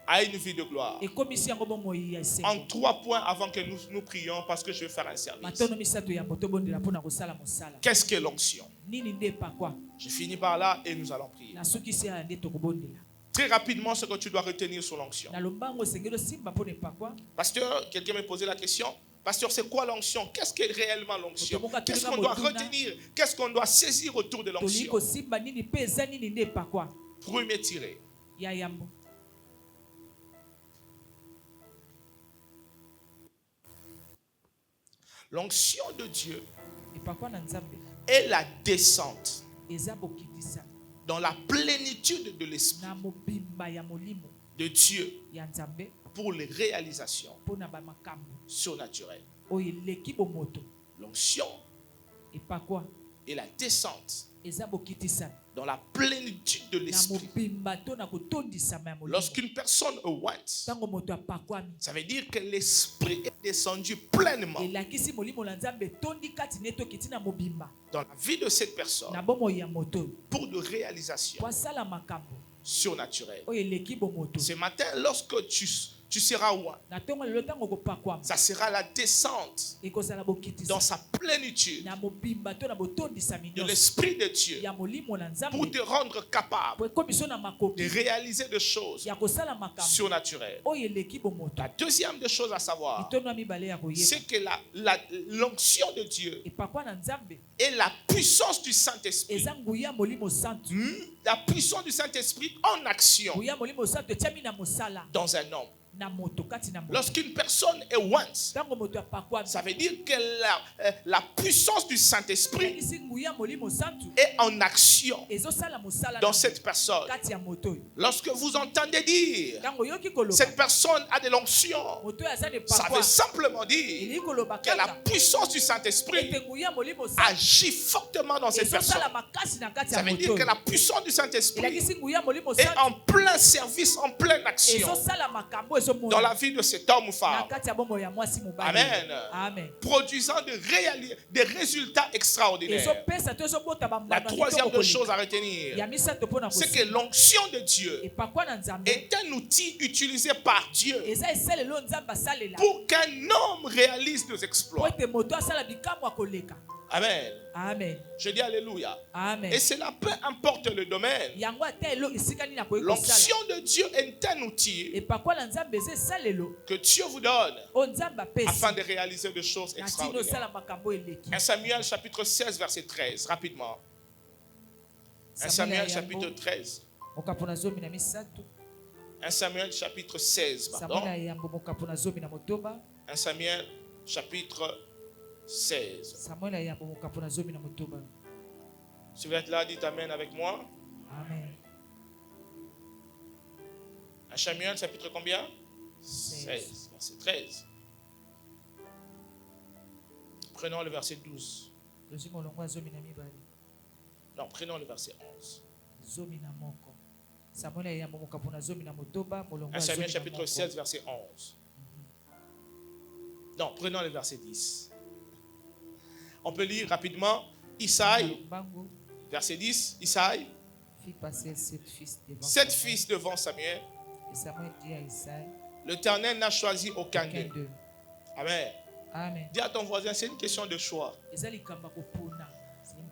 [SPEAKER 1] à une vie de gloire.
[SPEAKER 2] ekomisi yango bomoi ya
[SPEAKER 1] En
[SPEAKER 2] esengo.
[SPEAKER 1] 3 points avant que nous prions parce que je vais faire un service.
[SPEAKER 2] matono misato ya botobondela mpona kosala mosala.
[SPEAKER 1] Qu'est-ce que l'onction?
[SPEAKER 2] nini nde epakwa
[SPEAKER 1] Je finis par là et nous allons prier.
[SPEAKER 2] nasukisi ya nde tokobondela.
[SPEAKER 1] Très rapidement, ce que tu dois retenir sur l'onction.
[SPEAKER 2] nalombango osengeli osimba mpona epakwa.
[SPEAKER 1] Pasteur, quelqu'un m'a posé la question. Pasteur, c'est quoi l'onction? Qu'est-ce qu'est réellement l'onction? Qu'est-ce qu'on doit retenir? Qu'est-ce qu'on doit saisir autour de
[SPEAKER 2] toli
[SPEAKER 1] l'onction?
[SPEAKER 2] kosimba nini mpe eza nini nde epakwa
[SPEAKER 1] Premier tiré.
[SPEAKER 2] ya yambo.
[SPEAKER 1] L'onction de Dieu
[SPEAKER 2] epakwa na nzambe
[SPEAKER 1] est la descente
[SPEAKER 2] eza bokitisa
[SPEAKER 1] dans la plénitude de l'esprit
[SPEAKER 2] na mobimba ya molimo
[SPEAKER 1] de Dieu
[SPEAKER 2] ya nzambe
[SPEAKER 1] pour les réalisations
[SPEAKER 2] mpona bamakambo
[SPEAKER 1] surnaturelles.
[SPEAKER 2] oyo eleki bomoto.
[SPEAKER 1] L'onction
[SPEAKER 2] epakwa
[SPEAKER 1] est la descente
[SPEAKER 2] eza bokitisa
[SPEAKER 1] dans la plénitude de
[SPEAKER 2] na
[SPEAKER 1] l'esprit.
[SPEAKER 2] mobimba to na kotondisama ya molimo.
[SPEAKER 1] Lorsqu'une personne awante,
[SPEAKER 2] ntango moto apakwami
[SPEAKER 1] ça veut dire que l'esprit est descendu pleinement
[SPEAKER 2] elakisi molimo na nzambe etondi kati na etokiti na mobimba
[SPEAKER 1] dans la vie de cette personne
[SPEAKER 2] na bomoi ya moto oyo
[SPEAKER 1] pour de réalisations
[SPEAKER 2] po asala makambo
[SPEAKER 1] surnaturelles.
[SPEAKER 2] oyo eleki bomoto.
[SPEAKER 1] Ce matin, lorsque tu seras oint,
[SPEAKER 2] na ntongo lelo ntango kopakwama
[SPEAKER 1] ça sera la descente
[SPEAKER 2] ekozala bokitisa
[SPEAKER 1] dans sa plénitude
[SPEAKER 2] na mobimba to na botondisami
[SPEAKER 1] de
[SPEAKER 2] nyonso
[SPEAKER 1] l'esprit de Dieu
[SPEAKER 2] ya molimo na
[SPEAKER 1] pour
[SPEAKER 2] nzambe
[SPEAKER 1] te rendre capable
[SPEAKER 2] po ekomiso na
[SPEAKER 1] de
[SPEAKER 2] makoki
[SPEAKER 1] réaliser des choses
[SPEAKER 2] ya kosala makambo
[SPEAKER 1] surnaturelles.
[SPEAKER 2] oyo eleki bomoto.
[SPEAKER 1] La deuxième des choses à savoir,
[SPEAKER 2] litono ya mibale ya koyeba
[SPEAKER 1] c'est que l'onction de Dieu
[SPEAKER 2] epakwa na nzambe
[SPEAKER 1] est la puissance du Saint-Esprit.
[SPEAKER 2] eza nguya molimo santo.
[SPEAKER 1] La puissance du Saint-Esprit en action
[SPEAKER 2] nguya molimo santo etiami na mosala
[SPEAKER 1] dans un homme.
[SPEAKER 2] na moto kati na moto.
[SPEAKER 1] Lorsqu'une personne est ointe,
[SPEAKER 2] ntango moto apakwami
[SPEAKER 1] ça veut dire que la puissance du Saint-Esprit
[SPEAKER 2] elakisi nguya molimo santo
[SPEAKER 1] est en action
[SPEAKER 2] ezosala mosala
[SPEAKER 1] dans
[SPEAKER 2] na
[SPEAKER 1] cette personne.
[SPEAKER 2] kati ya moto oyo.
[SPEAKER 1] Lorsque vous entendez dire
[SPEAKER 2] ntango oyoki koloba
[SPEAKER 1] cette personne a de l'onction,
[SPEAKER 2] moto oyo aza na
[SPEAKER 1] ça
[SPEAKER 2] epakwa
[SPEAKER 1] veut simplement dire
[SPEAKER 2] elingi koloba
[SPEAKER 1] que la
[SPEAKER 2] kaka
[SPEAKER 1] puissance du Saint-Esprit
[SPEAKER 2] ete nguya molimo santo
[SPEAKER 1] agit fortement dans cette personne.
[SPEAKER 2] ezosala makasi na kati
[SPEAKER 1] Ça
[SPEAKER 2] ya
[SPEAKER 1] veut
[SPEAKER 2] moto
[SPEAKER 1] dire que
[SPEAKER 2] oyo.
[SPEAKER 1] la puissance du Saint-Esprit
[SPEAKER 2] elakisi nguya molimo
[SPEAKER 1] est
[SPEAKER 2] santo
[SPEAKER 1] en plein service, en pleine action
[SPEAKER 2] ezosala makambo
[SPEAKER 1] dans
[SPEAKER 2] ezomona
[SPEAKER 1] la vie de cet homme ou
[SPEAKER 2] na
[SPEAKER 1] femme,
[SPEAKER 2] kati ya bomoi ya mwasi mobali.
[SPEAKER 1] Amen.
[SPEAKER 2] Amen.
[SPEAKER 1] produisant des résultats extraordinaires.
[SPEAKER 2] ezopesa to ezobota
[SPEAKER 1] La
[SPEAKER 2] bambano ya
[SPEAKER 1] troisième
[SPEAKER 2] kitoko
[SPEAKER 1] des choses à
[SPEAKER 2] koleka.
[SPEAKER 1] retenir,
[SPEAKER 2] ya misato mpona
[SPEAKER 1] c'est que l'onction de Dieu
[SPEAKER 2] epakwa na nzambe
[SPEAKER 1] est un outil utilisé par Dieu
[SPEAKER 2] eza esalelo nzambe asalela
[SPEAKER 1] pour qu'un homme réalise des
[SPEAKER 2] po
[SPEAKER 1] exploits.
[SPEAKER 2] ete moto asala bikamwa koleka.
[SPEAKER 1] Amen.
[SPEAKER 2] Amen.
[SPEAKER 1] Je dis Alléluia.
[SPEAKER 2] Amen.
[SPEAKER 1] Et cela peu importe le domaine.
[SPEAKER 2] yango ata elo esika nini akoki
[SPEAKER 1] L'onction
[SPEAKER 2] kosala
[SPEAKER 1] de Dieu est un outil
[SPEAKER 2] epakwa na nzambe eza esalelo
[SPEAKER 1] que Dieu vous donne
[SPEAKER 2] oyo nzambe apesi
[SPEAKER 1] afin de réaliser des choses
[SPEAKER 2] na ntina
[SPEAKER 1] extraordinaires.
[SPEAKER 2] osala makambo eleki.
[SPEAKER 1] 1 Samuel chapitre 16 verset 13, rapidement. 1 Samuel chapitre 13.
[SPEAKER 2] okapo na zomi na misato.
[SPEAKER 1] 1 Samuel chapitre 16, pardon.
[SPEAKER 2] Samuel ayambo mokapo na zomi na motoba.
[SPEAKER 1] 1 Samuel chapitre 16.
[SPEAKER 2] Samuel ayambo mokapo na zomi na motoba.
[SPEAKER 1] Si vous êtes là, dites Amen avec moi.
[SPEAKER 2] Amen.
[SPEAKER 1] 1 Samuel chapitre combien?
[SPEAKER 2] 16.
[SPEAKER 1] Verset 13. Prenons le verset 12. Non, prenons le verset 11. 1 Samuel chapitre 16, verset 11. Non, prenons le verset 10. On peut lire rapidement. Isaïe, verset 10. Isaïe, 7 fils devant Samuel. L'Éternel n'a choisi aucun d'eux. Amen.
[SPEAKER 2] Amen.
[SPEAKER 1] Dis à ton voisin, c'est une question de choix.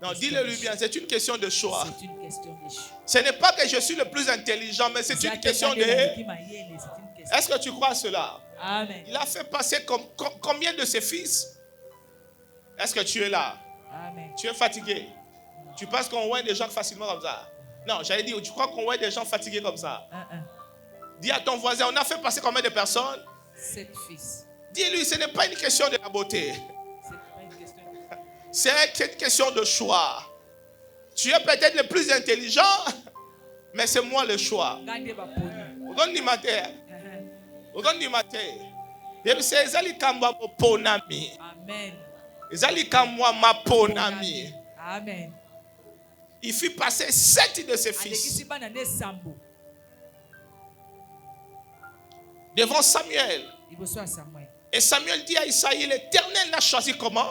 [SPEAKER 1] Non, dis-le lui bien, c'est une question de choix.
[SPEAKER 2] C'est une question de choix.
[SPEAKER 1] Ce n'est pas que je suis le plus intelligent, mais c'est une question de... Est-ce que tu crois à cela?
[SPEAKER 2] Amen.
[SPEAKER 1] Il a fait passer combien de ses fils? Est-ce que tu es là?
[SPEAKER 2] Amen.
[SPEAKER 1] Tu es fatigué? Tu penses qu'on voit des gens facilement comme ça? Non, j'allais dire, tu crois qu'on voit des gens fatigués comme ça? Dis à ton voisin, on a fait passer combien de personnes?
[SPEAKER 2] 7 fils.
[SPEAKER 1] Dis-lui, ce n'est pas une question de la beauté.
[SPEAKER 2] C'est
[SPEAKER 1] une question de choix. Tu es peut-être le plus intelligent, mais c'est moi le choix. Regarde du matin. Regarde du matin.
[SPEAKER 2] Amen. Amen.
[SPEAKER 1] Il fit passer 7 de ses fils devant Samuel. Et Samuel dit à Isaïe, l'Éternel n'a choisi comment?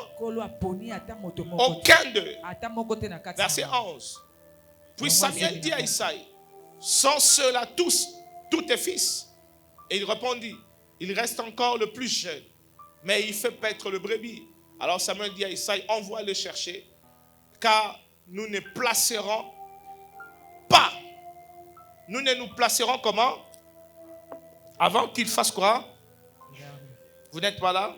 [SPEAKER 1] Aucun d'eux. Verset 11. Puis Samuel dit à Isaïe, sont ceux-là tous tes fils? Et il répondit, il reste encore le plus jeune, mais il fait paître le brebis. Alors Samuel dit à Isaïe, envoie le chercher, car nous ne placerons pas. Nous ne nous placerons comment? Avant qu'il fasse quoi? Vous n'êtes pas là?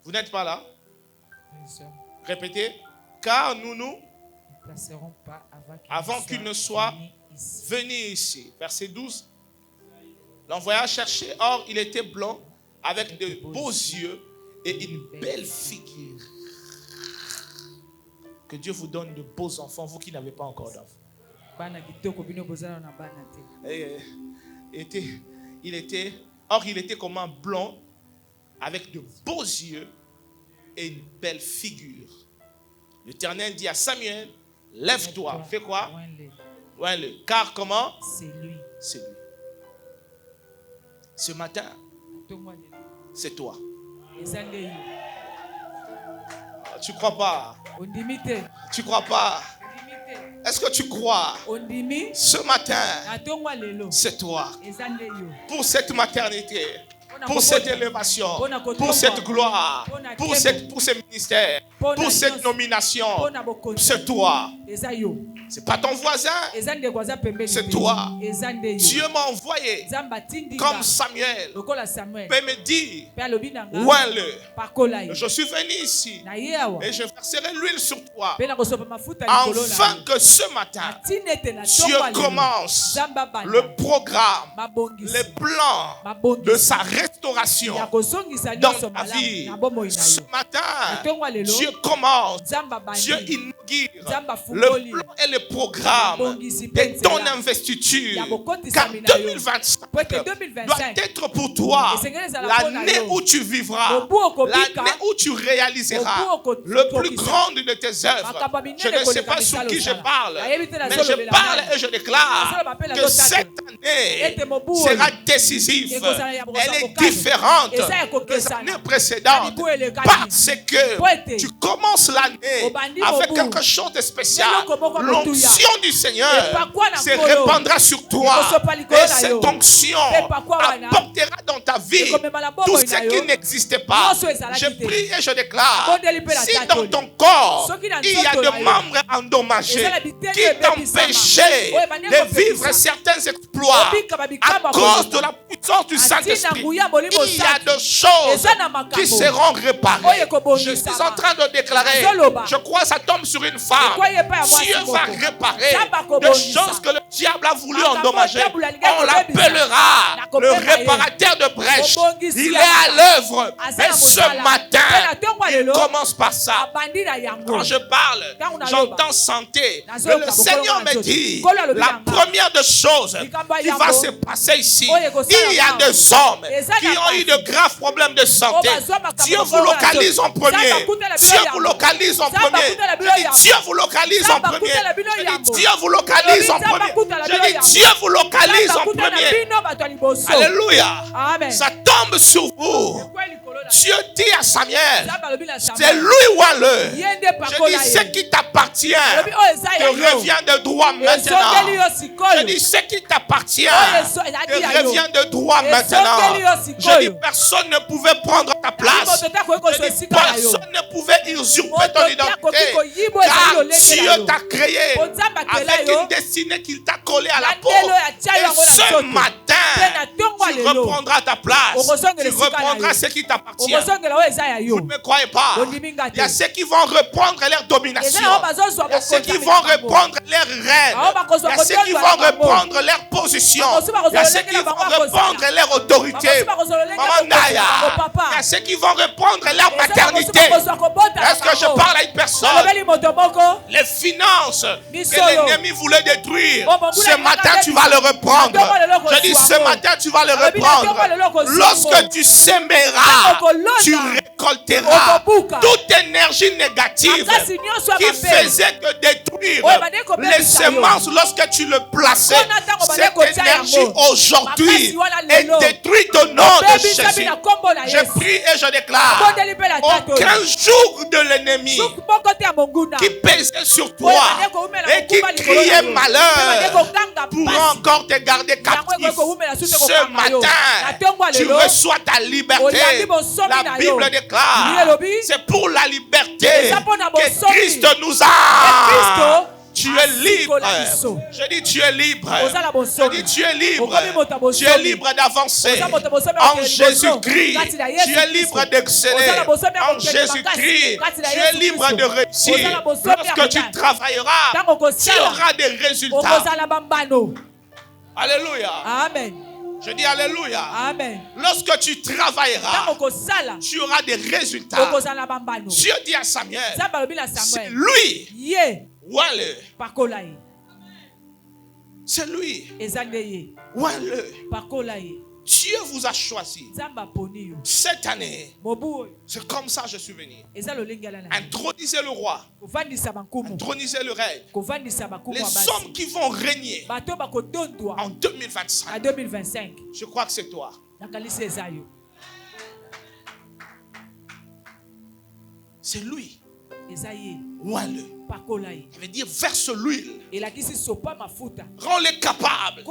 [SPEAKER 1] Vous n'êtes pas là? Répétez. Car nous nous
[SPEAKER 2] placerons pas
[SPEAKER 1] avant qu'il ne soit venu ici. Verset 12. L'envoya chercher. Or, il était blond, avec de beaux yeux et une belle figure. Que Dieu vous donne de beaux enfants, vous qui n'avez pas encore d'enfants. Or, il était comme un blond, avec de beaux yeux et une belle figure. L'Éternel dit à Samuel, lève-toi. Fais quoi? Oins-le. Car comment?
[SPEAKER 2] C'est lui.
[SPEAKER 1] C'est lui. Ce matin, c'est toi. Tu crois pas? Tu crois pas? Est-ce que tu crois? Ce matin, c'est toi. Pour cette maternité, pour cette élévation, pour cette gloire, pour ce ministère, pour cette nomination, c'est toi. C'est pas ton voisin, c'est toi. Dieu m'a envoyé comme Samuel. Mais me dit, oins-le. Je suis venu ici et je verserai l'huile sur toi, afin que ce matin, Dieu commence le programme, les plans de sa restauration dans ta vie. Ce matin, Dieu commence, Dieu inaugure le plan et le programme de ton investiture. Car 2025 doit être pour toi l'année où tu vivras, l'année où tu réaliseras le plus grand de tes œuvres. Je ne sais pas sur qui je parle, mais je parle et je déclare que cette année sera décisive. Elle est différente des années précédentes parce que tu commences l'année avec quelque chose de spécial. L'onction du Seigneur se répandra sur toi et cette onction apportera dans ta vie tout ce qui n'existait pas. Je prie et je déclare, si dans ton corps il y a des membres endommagés qui t'empêchaient de vivre certains exploits à cause de la puissance puissance du Saint-Esprit, il y a des choses qui seront réparées. Je suis en train de déclarer, je crois que ça tombe sur une femme. Dieu va réparer des choses que le diable a voulu endommager. On l'appellera le réparateur de brèches. Il est à l'œuvre. Et ce matin, il commence par ça. Quand je parle, j'entends santé. Mais le Seigneur me dit, la première des choses qui va se passer ici, il y a des hommes qui ont eu de graves problèmes de santé. Dieu vous localise en premier. Dieu vous localise en premier. Je dis Dieu vous localise en premier. Je dis Dieu vous localise en premier. Je dis Dieu vous localise en premier. Alléluia. Ça tombe sur vous. Dieu dit à Samuel, c'est lui ou à l'eux. Je dis ce qui t'appartient te revient de droit maintenant. Je dis ce qui t'appartient te revient de droit maintenant. Je dis personne ne pouvait prendre ta place. Je dis personne ne pouvait usurper ton identité. Car Dieu t'a créé avec une destinée qu'il t'a collée à la peau. Et ce matin, tu reprendras ta place. Tu reprendras ce qui t'appartient. Vous ne me croyez pas? Il y a ceux qui vont reprendre leur domination. Il y a ceux qui vont reprendre leur règne. Il y a ceux qui vont reprendre leur position. Il y a ceux qui vont reprendre leur autorité. Maman Naya. Il y a ceux qui vont reprendre leur maternité. Est-ce que je parle à une personne? Les finances que l'ennemi voulait détruire, ce matin tu vas le reprendre. Je dis ce matin tu vas le reprendre. Lorsque tu sèmeras, tu récolteras. Toute énergie négative qui faisait que détruire les semences lorsque tu le plaçais, cette énergie aujourd'hui est détruite au nom de Jésus. Je prie et je déclare, aucun jour de l'ennemi qui pesait sur toi et qui criait malheur pourra encore te garder captif. Ce matin, tu reçois ta liberté. La Bible déclare, c'est pour la liberté que Christ nous a. Tu es libre. Je dis tu es libre. Je dis tu es libre. Tu es libre d'avancer en Jésus-Christ. Tu es libre d'exceller en Jésus-Christ. Tu es libre de réussir. Lorsque tu travailleras, tu auras des résultats. Alléluia. Amen. Je dis alléluia. Amen. Lorsque tu travailleras, tu auras des résultats. Dieu dit à Samuel, c'est lui. C'est lui. Dieu vous a choisi. Cette année, c'est comme ça que je suis venu. Intronisez le roi. Intronisez le règne. Les hommes qui vont régner en 2025. Je crois que c'est toi. C'est lui. Ça veut dire verse l'huile. Rends-les capables.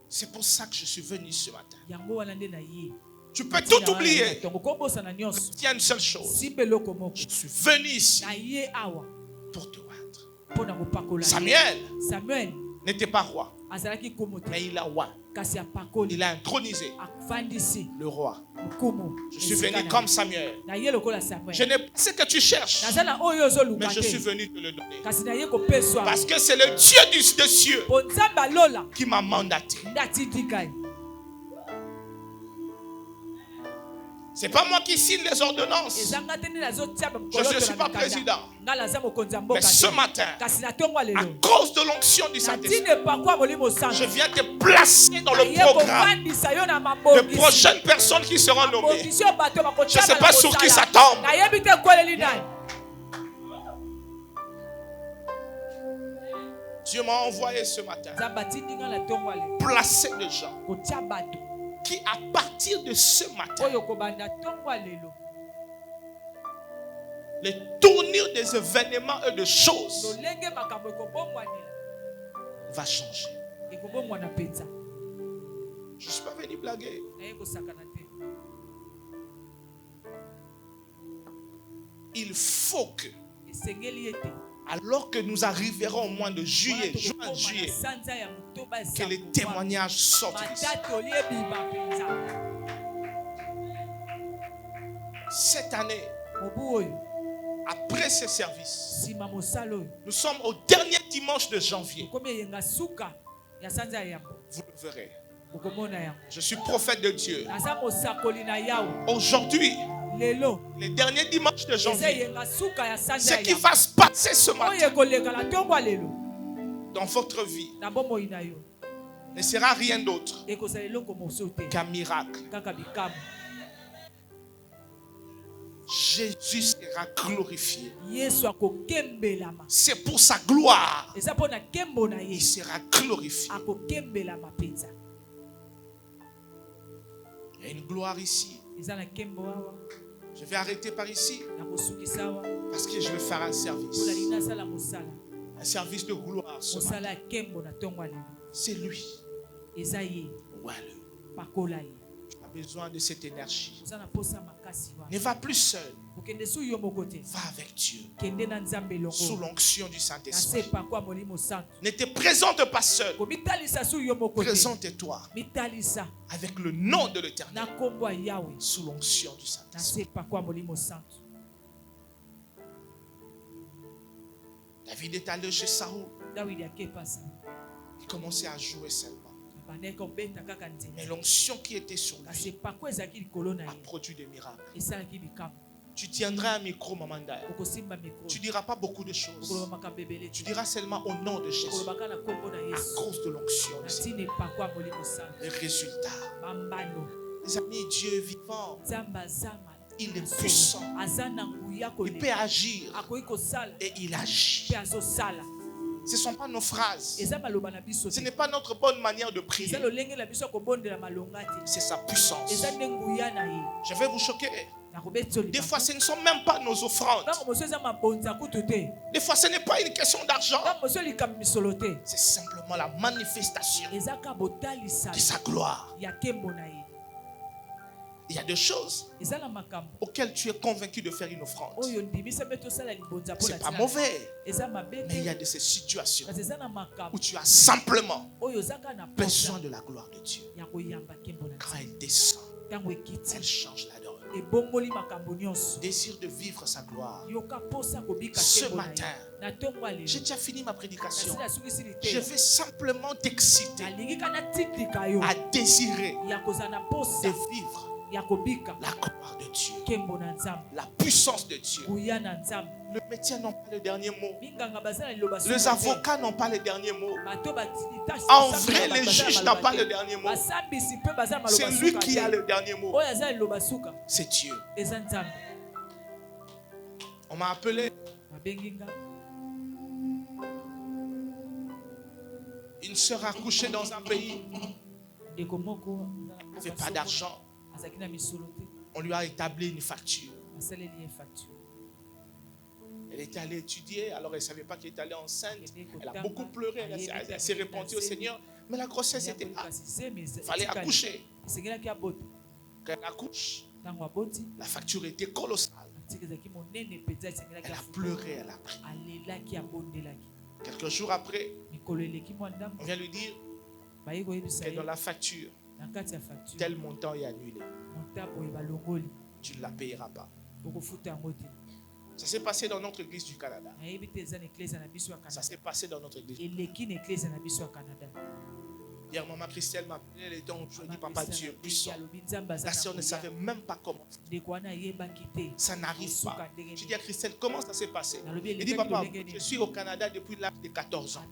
[SPEAKER 1] C'est pour ça que je suis venu ce matin. Tu peux tout oublier. Il y a une seule chose. Je suis venu ici pour te rendre. Samuel n'était pas roi, mais il a roi. Il a intronisé le roi. Je suis venu comme Samuel. Je n'ai pas ce que tu cherches, mais je suis venu te le donner. Parce que c'est le Dieu des cieux qui m'a mandaté. Ce n'est pas moi qui signe les ordonnances. Je ne suis pas président. Mais ce matin, à cause de l'onction du Saint-Esprit, je viens te placer dans le programme de prochaines personnes qui seront nommées. Je ne sais pas sur qui ça tombe. Dieu m'a envoyé ce matin placer des gens qui, à partir de ce matin, les tournures des événements et des choses va changer. Je ne suis pas venu blaguer. Il faut que Alors que nous arriverons au mois de juillet, juin, juillet, que les témoignages sortent d'ici. Cette année, après ce service, nous sommes au dernier dimanche de janvier. Vous le verrez. Je suis prophète de Dieu. Aujourd'hui, les derniers dimanches de janvier, ce qui va se passer ce matin dans votre vie ne sera rien d'autre qu'un miracle. Jésus sera glorifié. C'est pour sa gloire. Il sera glorifié. Il y a une gloire ici. Je vais arrêter par ici parce que je vais faire un service. Un service de gloire. C'est lui. Ouais, tu as besoin de cette énergie. Ne va plus seul. Va avec Dieu. Sous l'onction du Saint-Esprit. Ne te présente pas seul. Présente-toi avec le nom de l'Éternel. Sous l'onction du Saint-Esprit. David est allé chez Saoul. Il commençait à jouer seulement. Mais l'onction qui était sur lui a produit des miracles. Tu tiendras un micro, Maman Daya. Tu ne diras pas beaucoup de choses. Tu diras seulement au nom de Jésus. À cause de l'onction. Les résultats. Les amis, Dieu est vivant. Il est puissant. Il peut agir. Et il agit. Ce ne sont pas nos phrases. Ce n'est pas notre bonne manière de prier. C'est sa puissance. Je vais vous choquer. Des fois, ce ne sont même pas nos offrandes. Des fois, ce n'est pas une question d'argent. C'est simplement la manifestation de sa gloire. Il y a des choses auxquelles tu es convaincu de faire une offrande. Ce n'est pas mauvais. Mais il y a de ces situations où tu as simplement besoin de la gloire de Dieu. Quand elle descend, elle change la donne. Désire de vivre sa gloire. Ce matin, j'ai déjà fini ma prédication. Je vais simplement t'exciter à désirer de vivre la gloire de Dieu, la puissance de Dieu. Le médecin n'a pas le dernier mot. Les avocats n'ont pas le dernier mot. En vrai, les juges n'ont pas le dernier mot. C'est lui qui a le dernier mot. C'est Dieu. On m'a appelé. Une sœur a couché dans un pays. Il ne fait pas d'argent. On lui a établi une facture. Elle était allée étudier, alors elle ne savait pas qu'elle était allée enceinte. Elle a beaucoup pleuré, elle s'est repentie au Seigneur. Mais la grossesse était là. Il fallait accoucher. Quand elle accouche, la facture était colossale. Elle a pleuré, elle a prié. Quelques jours après, on vient lui dire que dans la facture, tel montant est annulé. Tu ne la payeras pas. Ça s'est passé dans notre église du Canada. Ça s'est passé dans notre église. Hier, maman Christelle m'a appelé, elle était en joie, dit papa Dieu puissant. La sœur ne savait même pas comment. Ça n'arrive pas. Je dis à Christelle, comment ça s'est passé? Il dit papa, je suis au Canada depuis l'âge de 14 ans.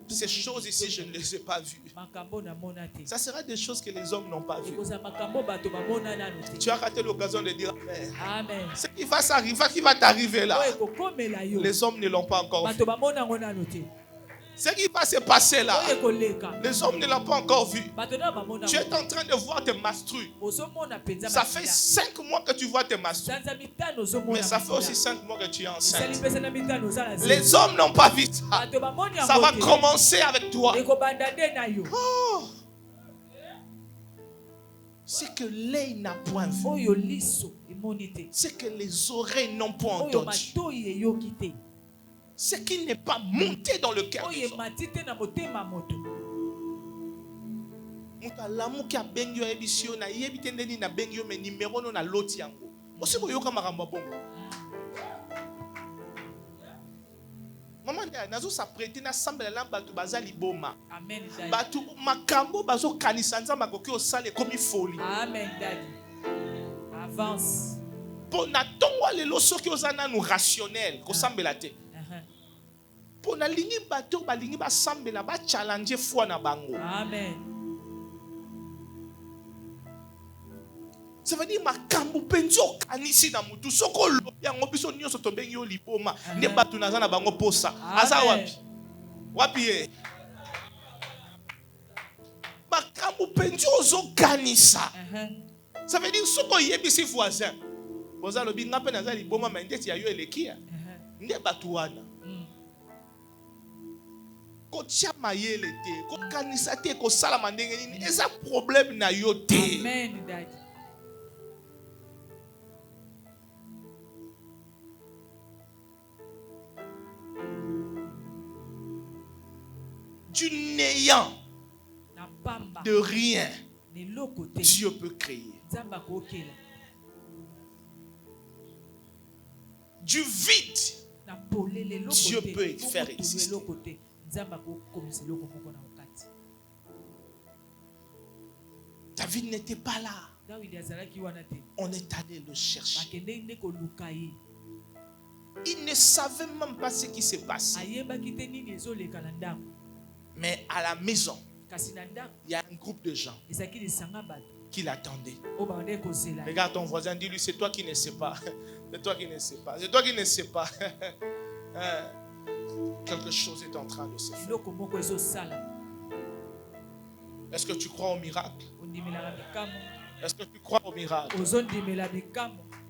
[SPEAKER 1] Ces choses ici, je ne les ai pas vues. Ça sera des choses que les hommes n'ont pas vues. Tu as raté l'occasion de dire Amen. Ce qui va t'arriver là, les hommes ne l'ont pas encore vu. Ce qui va se passer là, les hommes ne l'ont pas encore vu. Tu es en train de voir tes menstrues. Ça fait 5 mois que tu vois tes menstrues. Mais ça fait aussi 5 mois que tu es enceinte. Les hommes n'ont pas vu ça. Ça va commencer avec toi. Oh. C'est que l'œil n'a point vu. C'est que les oreilles n'ont point entendu. Ce qui n'est pas monté dans le cœur des
[SPEAKER 2] oyo
[SPEAKER 1] hommes.
[SPEAKER 2] matite na motema moto.
[SPEAKER 1] Muta lamu ki abengyo ebisio na yebite ndeni na bengyo me numéro no na loti yango. Osiko yoka makambo bongo. Maman ndia nazo s'apprêter na sambela na batu bazali boma.
[SPEAKER 2] Amen daddy.
[SPEAKER 1] Batu makambo bazo kanisa nzamba koki osale komi folie.
[SPEAKER 2] Amen daddy. Avance.
[SPEAKER 1] Po na tongo lelo soki ozana nu rationnel ko sambela te. Po na lingi bato balingi ba sambela ba challenge foi na bango.
[SPEAKER 2] Amen.
[SPEAKER 1] Ça veut dire makambo penzo kanisi na mutu soko lo yango biso nyonso tobengi yo liboma nde batu nazana bango posa aza wapi wapi ye makambo penzo zo kanisa. Ça veut dire soko yebisi voisin boza lobi ngape naza liboma ma ndeti ya yo elekia nde batu wana ko tia mayele te ko kanisa te ko sala mandenge nini eza problème na yo te.
[SPEAKER 2] Amen daddy.
[SPEAKER 1] Du néant, de rien, Dieu peut créer. Du vide, Dieu peut faire exister. David n'était pas là. On est allé le chercher. Il ne savait même pas ce qui s'est passé. Mais à la maison, il y a un groupe de gens qui l'attendaient. Regarde ton voisin, dis-lui, c'est toi qui ne sais pas. C'est toi qui ne sais pas. C'est toi qui ne sais pas. Quelque chose est en train de se faire. Est-ce que tu crois au miracle? Est-ce que tu crois au miracle?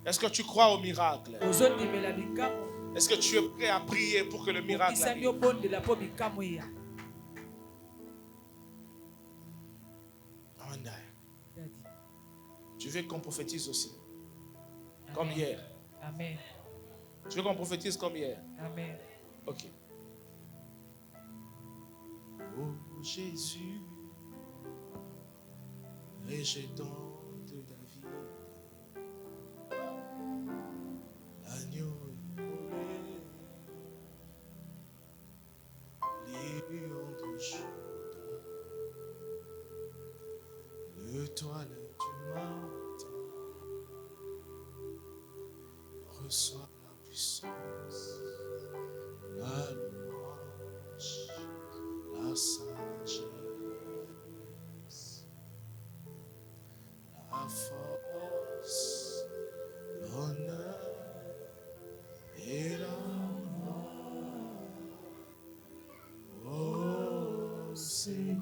[SPEAKER 1] Est-ce que tu crois au miracle? Est-ce que tu es prêt à prier pour que le miracle arrive? Tu veux qu'on prophétise aussi? Amen. Comme hier.
[SPEAKER 2] Amen.
[SPEAKER 1] Tu veux qu'on prophétise comme hier?
[SPEAKER 2] Amen.
[SPEAKER 1] Ok. Oh Jésus, rejetant de David, l'agneau immolé, lion de Juda, l'étoile du matin, reçois la puissance, la louange, la sagesse, la force, l'honneur et la gloire. Oh Seigneur.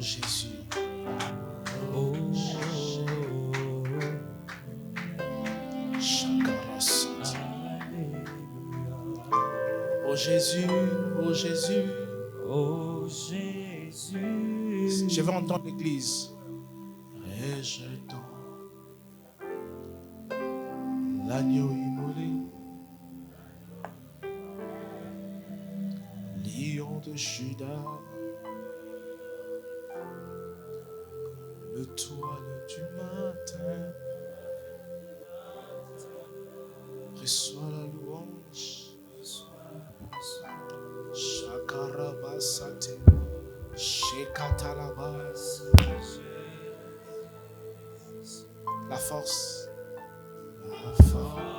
[SPEAKER 1] Jésus. Oh Jésus, oh Jésus,
[SPEAKER 2] oh Jésus.
[SPEAKER 1] Je vais entendre l'église. Rejetant l'agneau immolé, lion de Juda, l'étoile du matin, reçois la louange. Shakarabasate, Shekatarabas. La force, la force,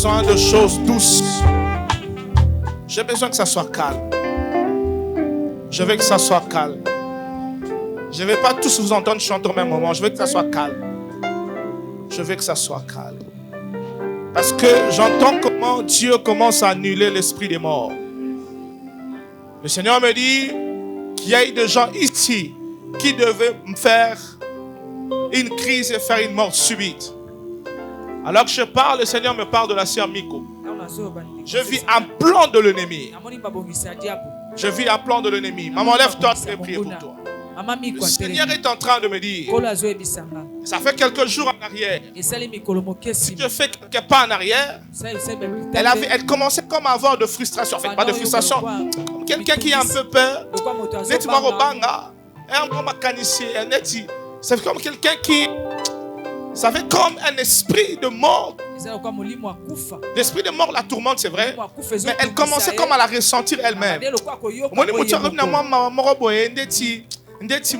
[SPEAKER 1] besoin de choses douces. J'ai besoin que ça soit calme. Je veux que ça soit calme. Je ne vais pas tous vous entendre chanter au même moment. Je veux que ça soit calme. Je veux que ça soit calme. Parce que j'entends comment Dieu commence à annuler l'esprit des morts. Le Seigneur me dit qu'il y a des gens ici qui devaient me faire une crise et faire une mort subite. Alors que je parle, le Seigneur me parle de la sœur Miko. Je vis un plan de l'ennemi. Je vis un plan de l'ennemi. Maman, lève-toi, je vais prier pour toi. Le Seigneur est en train de me dire, ça fait quelques jours en arrière, si je fais quelques pas en arrière, elle commençait comme à avoir de frustration. En fait, pas de frustration. Comme quelqu'un qui a un peu peur. C'est comme quelqu'un qui... Ça fait comme un esprit de mort. L'esprit de mort la tourmente, c'est vrai. Mais elle commençait comme à la ressentir elle-même.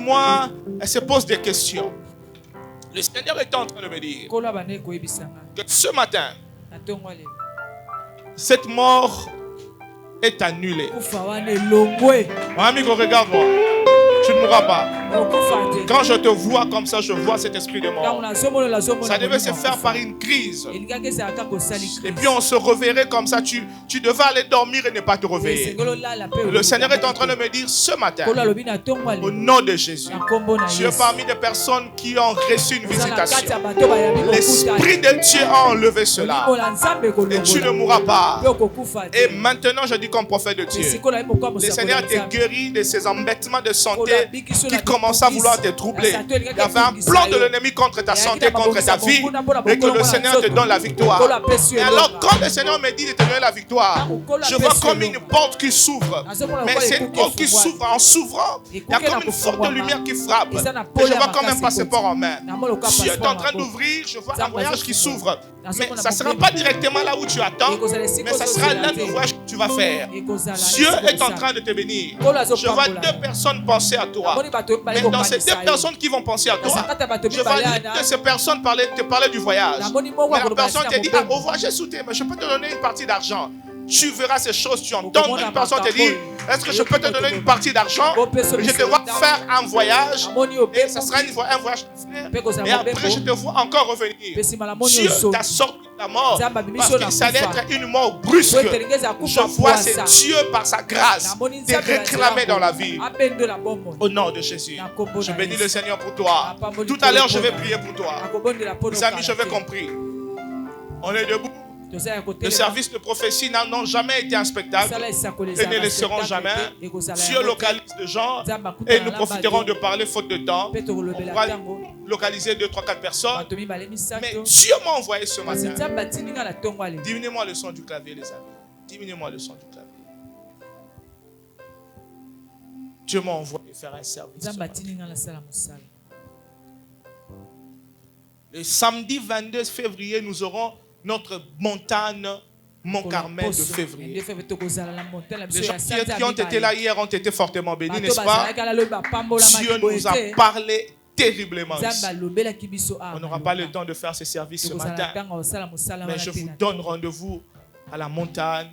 [SPEAKER 1] Moi, elle se pose des questions. Le Seigneur est en train de me dire que ce matin, cette mort est annulée. Mon ami, regarde-moi. Tu ne mourras pas. Quand je te vois comme ça, je vois cet esprit de mort. Ça devait se faire par une crise. Et puis on se reverrait comme ça. Tu devais aller dormir et ne pas te réveiller. Le Seigneur est en train de me dire ce matin, au nom de Jésus, tu es parmi des personnes qui ont reçu une visitation. L'Esprit de Dieu a enlevé cela. Et tu ne mourras pas. Et maintenant, je dis comme prophète de Dieu, le Seigneur te guérit de ces embêtements de santé qui commence à vouloir te troubler. Il y avait un plan de l'ennemi contre ta santé, contre ta vie, et que le Seigneur te donne la victoire. Et alors, quand le Seigneur me dit de te donner la victoire, je vois comme une porte qui s'ouvre. Mais c'est une porte qui s'ouvre. En s'ouvrant, il y a comme une forte lumière qui frappe. Et je vois comme un passeport en main. Dieu est en train d'ouvrir, je vois un voyage qui s'ouvre. Mais ça ne sera pas directement là où tu attends, mais ça sera l'un des voyages que tu vas faire. Dieu est en train de te bénir. Je vois deux personnes penser à toi. Mais dans ces deux personnes qui vont penser à toi, je vois l'une de ces personnes te parler du voyage. Mais la personne te dit, au voyage, j'ai sauté, mais je peux te donner une partie d'argent. Tu verras ces choses, tu entends une personne te dire, est-ce que je peux te donner une partie d'argent? Je te vois faire un voyage, et ça sera un voyage d'affaires. Et après, je te vois encore revenir. Dieu t'a sorti de la mort, parce qu'il s'allait être une mort brusque. Je vois c'est Dieu par sa grâce te réclamer dans la vie. Au nom de Jésus, je bénis le Seigneur pour toi. Tout à l'heure, je vais prier pour toi. Mes amis, je vais compris. On est debout. Le service de prophétie n'ont jamais été un spectacle et ne le seront jamais. Dieu localise des gens et nous profiterons de parler faute de temps. On va localiser 2, 3, 4 personnes. Mais Dieu m'a envoyé ce matin. Diminuez-moi le son du clavier, les amis. Diminuez-moi le son du clavier. Dieu m'a envoyé faire un service. Le samedi 22 février, nous aurons notre montagne Mont-Carmel de février. Les gens qui ont été là hier ont été fortement bénis, n'est-ce pas? Dieu nous a parlé terriblement ici. On n'aura pas le temps de faire ce service ce matin, mais je vous donne rendez-vous à la montagne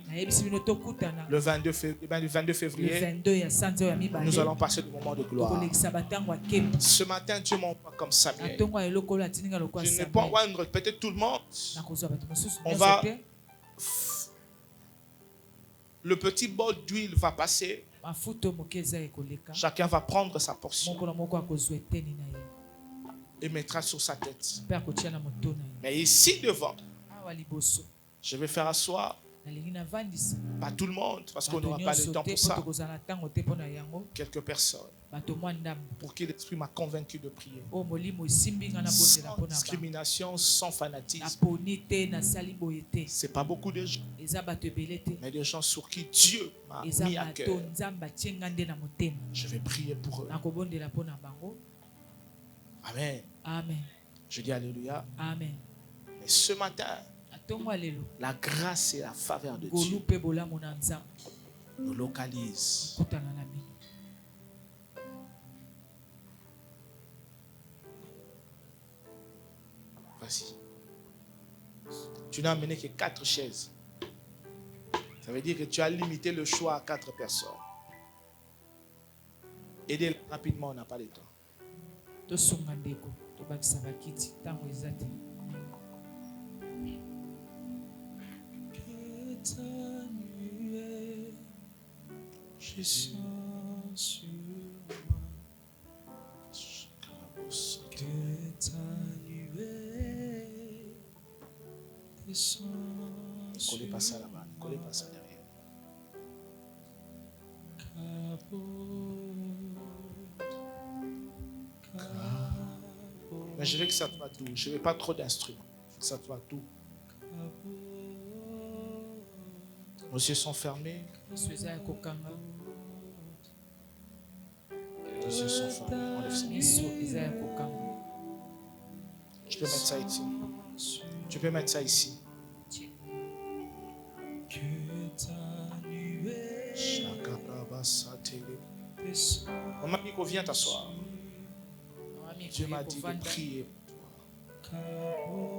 [SPEAKER 1] le 22 février. Nous allons passer des moments de gloire. Ce matin, Dieu m'envoie comme Samuel. Je n'ai pas rendre peut-être tout le monde. On va... Le petit bol d'huile va passer. Chacun va prendre sa portion et mettra sur sa tête. Mais ici devant, je vais faire asseoir pas tout le monde parce qu'on n'aura pas le temps pour ça. Quelques personnes pour qui l'Esprit m'a convaincu de prier. Sans discrimination, sans fanatisme. Ce n'est pas beaucoup de gens, mais des gens sur qui Dieu m'a mis à cœur. Je vais prier pour eux. Amen.
[SPEAKER 2] Amen.
[SPEAKER 1] Je dis Alléluia.
[SPEAKER 2] Amen.
[SPEAKER 1] Mais ce matin, la grâce et la faveur de Dieu nous localisent. Vas-y. Tu n'as amené que 4 chaises. Ça veut dire que tu as limité le choix à 4 personnes. Aidez rapidement, on n'a pas de temps.
[SPEAKER 2] tosunga ndeko tobakisa bakiti ntango eza te.
[SPEAKER 1] Je sens sur moi que ta nuée descend. Ne collez pas ça là-bas, ne collez pas ça derrière. Mais je veux que ça soit doux. Je ne veux pas trop d'instruments. Que ça soit doux. Nos yeux sont fermés. Nos yeux sont fermés. Enlève ça. Je peux mettre ça ici. Tu peux mettre ça ici. Maman Miko, viens t'asseoir. Dieu m'a dit de prier pour toi.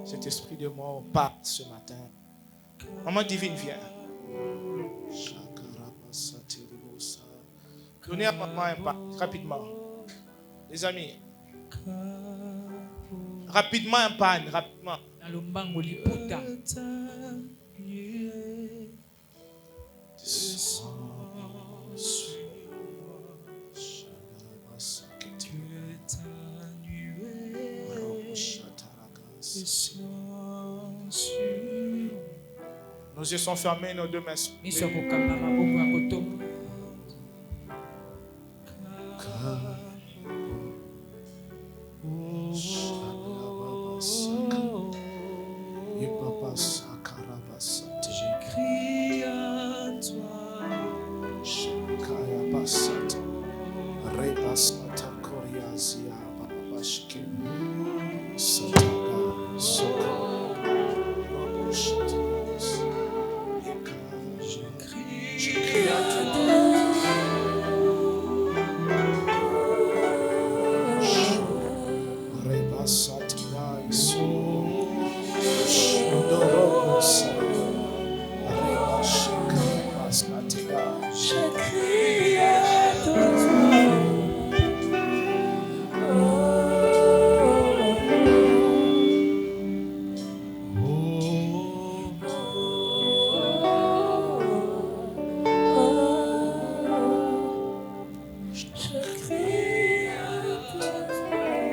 [SPEAKER 1] Cet esprit de mort part ce matin. Maman divine, viens. Donnez à maman un pas, rapidement. Les amis. Rapidement un pas, rapidement. Nos yeux sont fermés, nos deux mains sont j'écris à toi.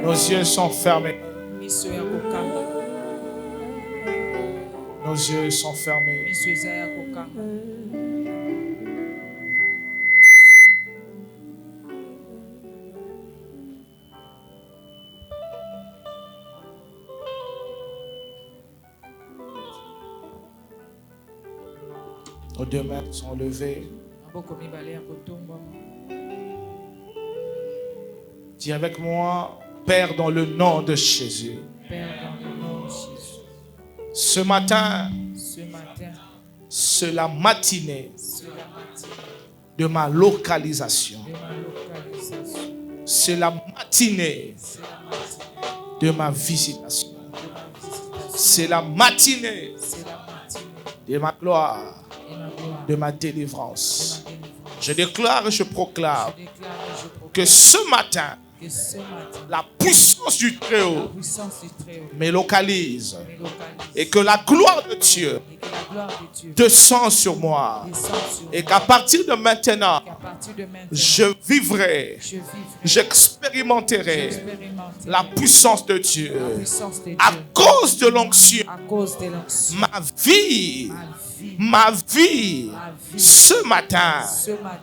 [SPEAKER 1] Nos yeux sont fermés. Nos yeux sont fermés. Nos deux mains sont levées. Dis avec moi, Père, dans le nom de Jésus. Ce matin, c'est la matinée de ma localisation. C'est la matinée de ma visitation. C'est la matinée de ma gloire, de ma délivrance. Je déclare et je proclame que ce matin, la puissance du Très-Haut me localise et que la gloire de Dieu descend sur moi et qu'à partir de maintenant, je vivrai, j'expérimenterai la puissance de Dieu à cause de l'onction. Ma vie, ce matin,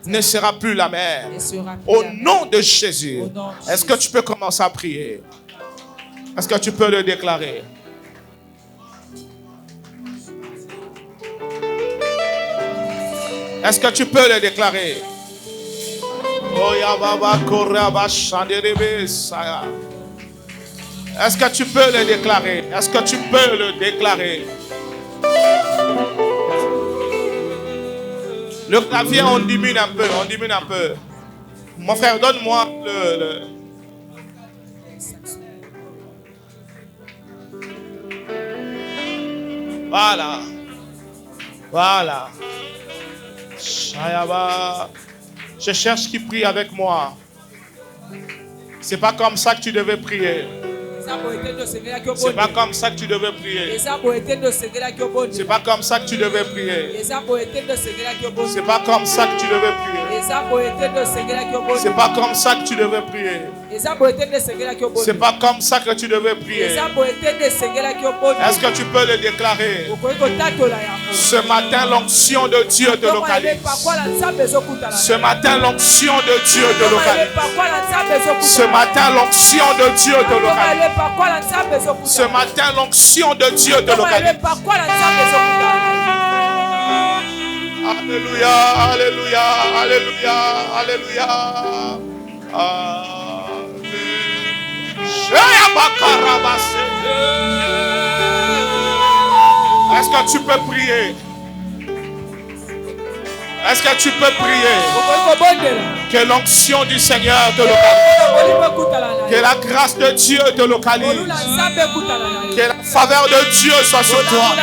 [SPEAKER 1] ne sera plus la même. Au nom de Jésus, est-ce que tu peux commencer à prier? Est-ce que tu peux le déclarer? Est-ce que tu peux le déclarer? Est-ce que tu peux le déclarer? Est-ce que tu peux le déclarer? Le clavier, on diminue un peu, Mon frère, donne-moi le... Voilà. Voilà. Shayaba. Je cherche qui prie avec moi. C'est pas comme ça que tu devais prier. C'est pas comme ça que tu devais prier. C'est pas comme ça que tu devais prier. C'est pas comme ça que tu devais prier. C'est pas comme ça que tu devais prier. C'est pas comme ça que tu devais prier. Est-ce que tu peux le déclarer? Ce matin, l'onction de Dieu te localise. Ce matin, l'onction de Dieu te localise. Ce matin, l'onction de Dieu te localise. Ce matin, l'onction de Dieu te localise. Alléluia, alléluia, alléluia, alléluia. Est-ce que tu peux prier? Est-ce que tu peux prier? Que l'onction du Seigneur te localise. Que la grâce de Dieu te localise. Que la faveur de Dieu soit sur toi.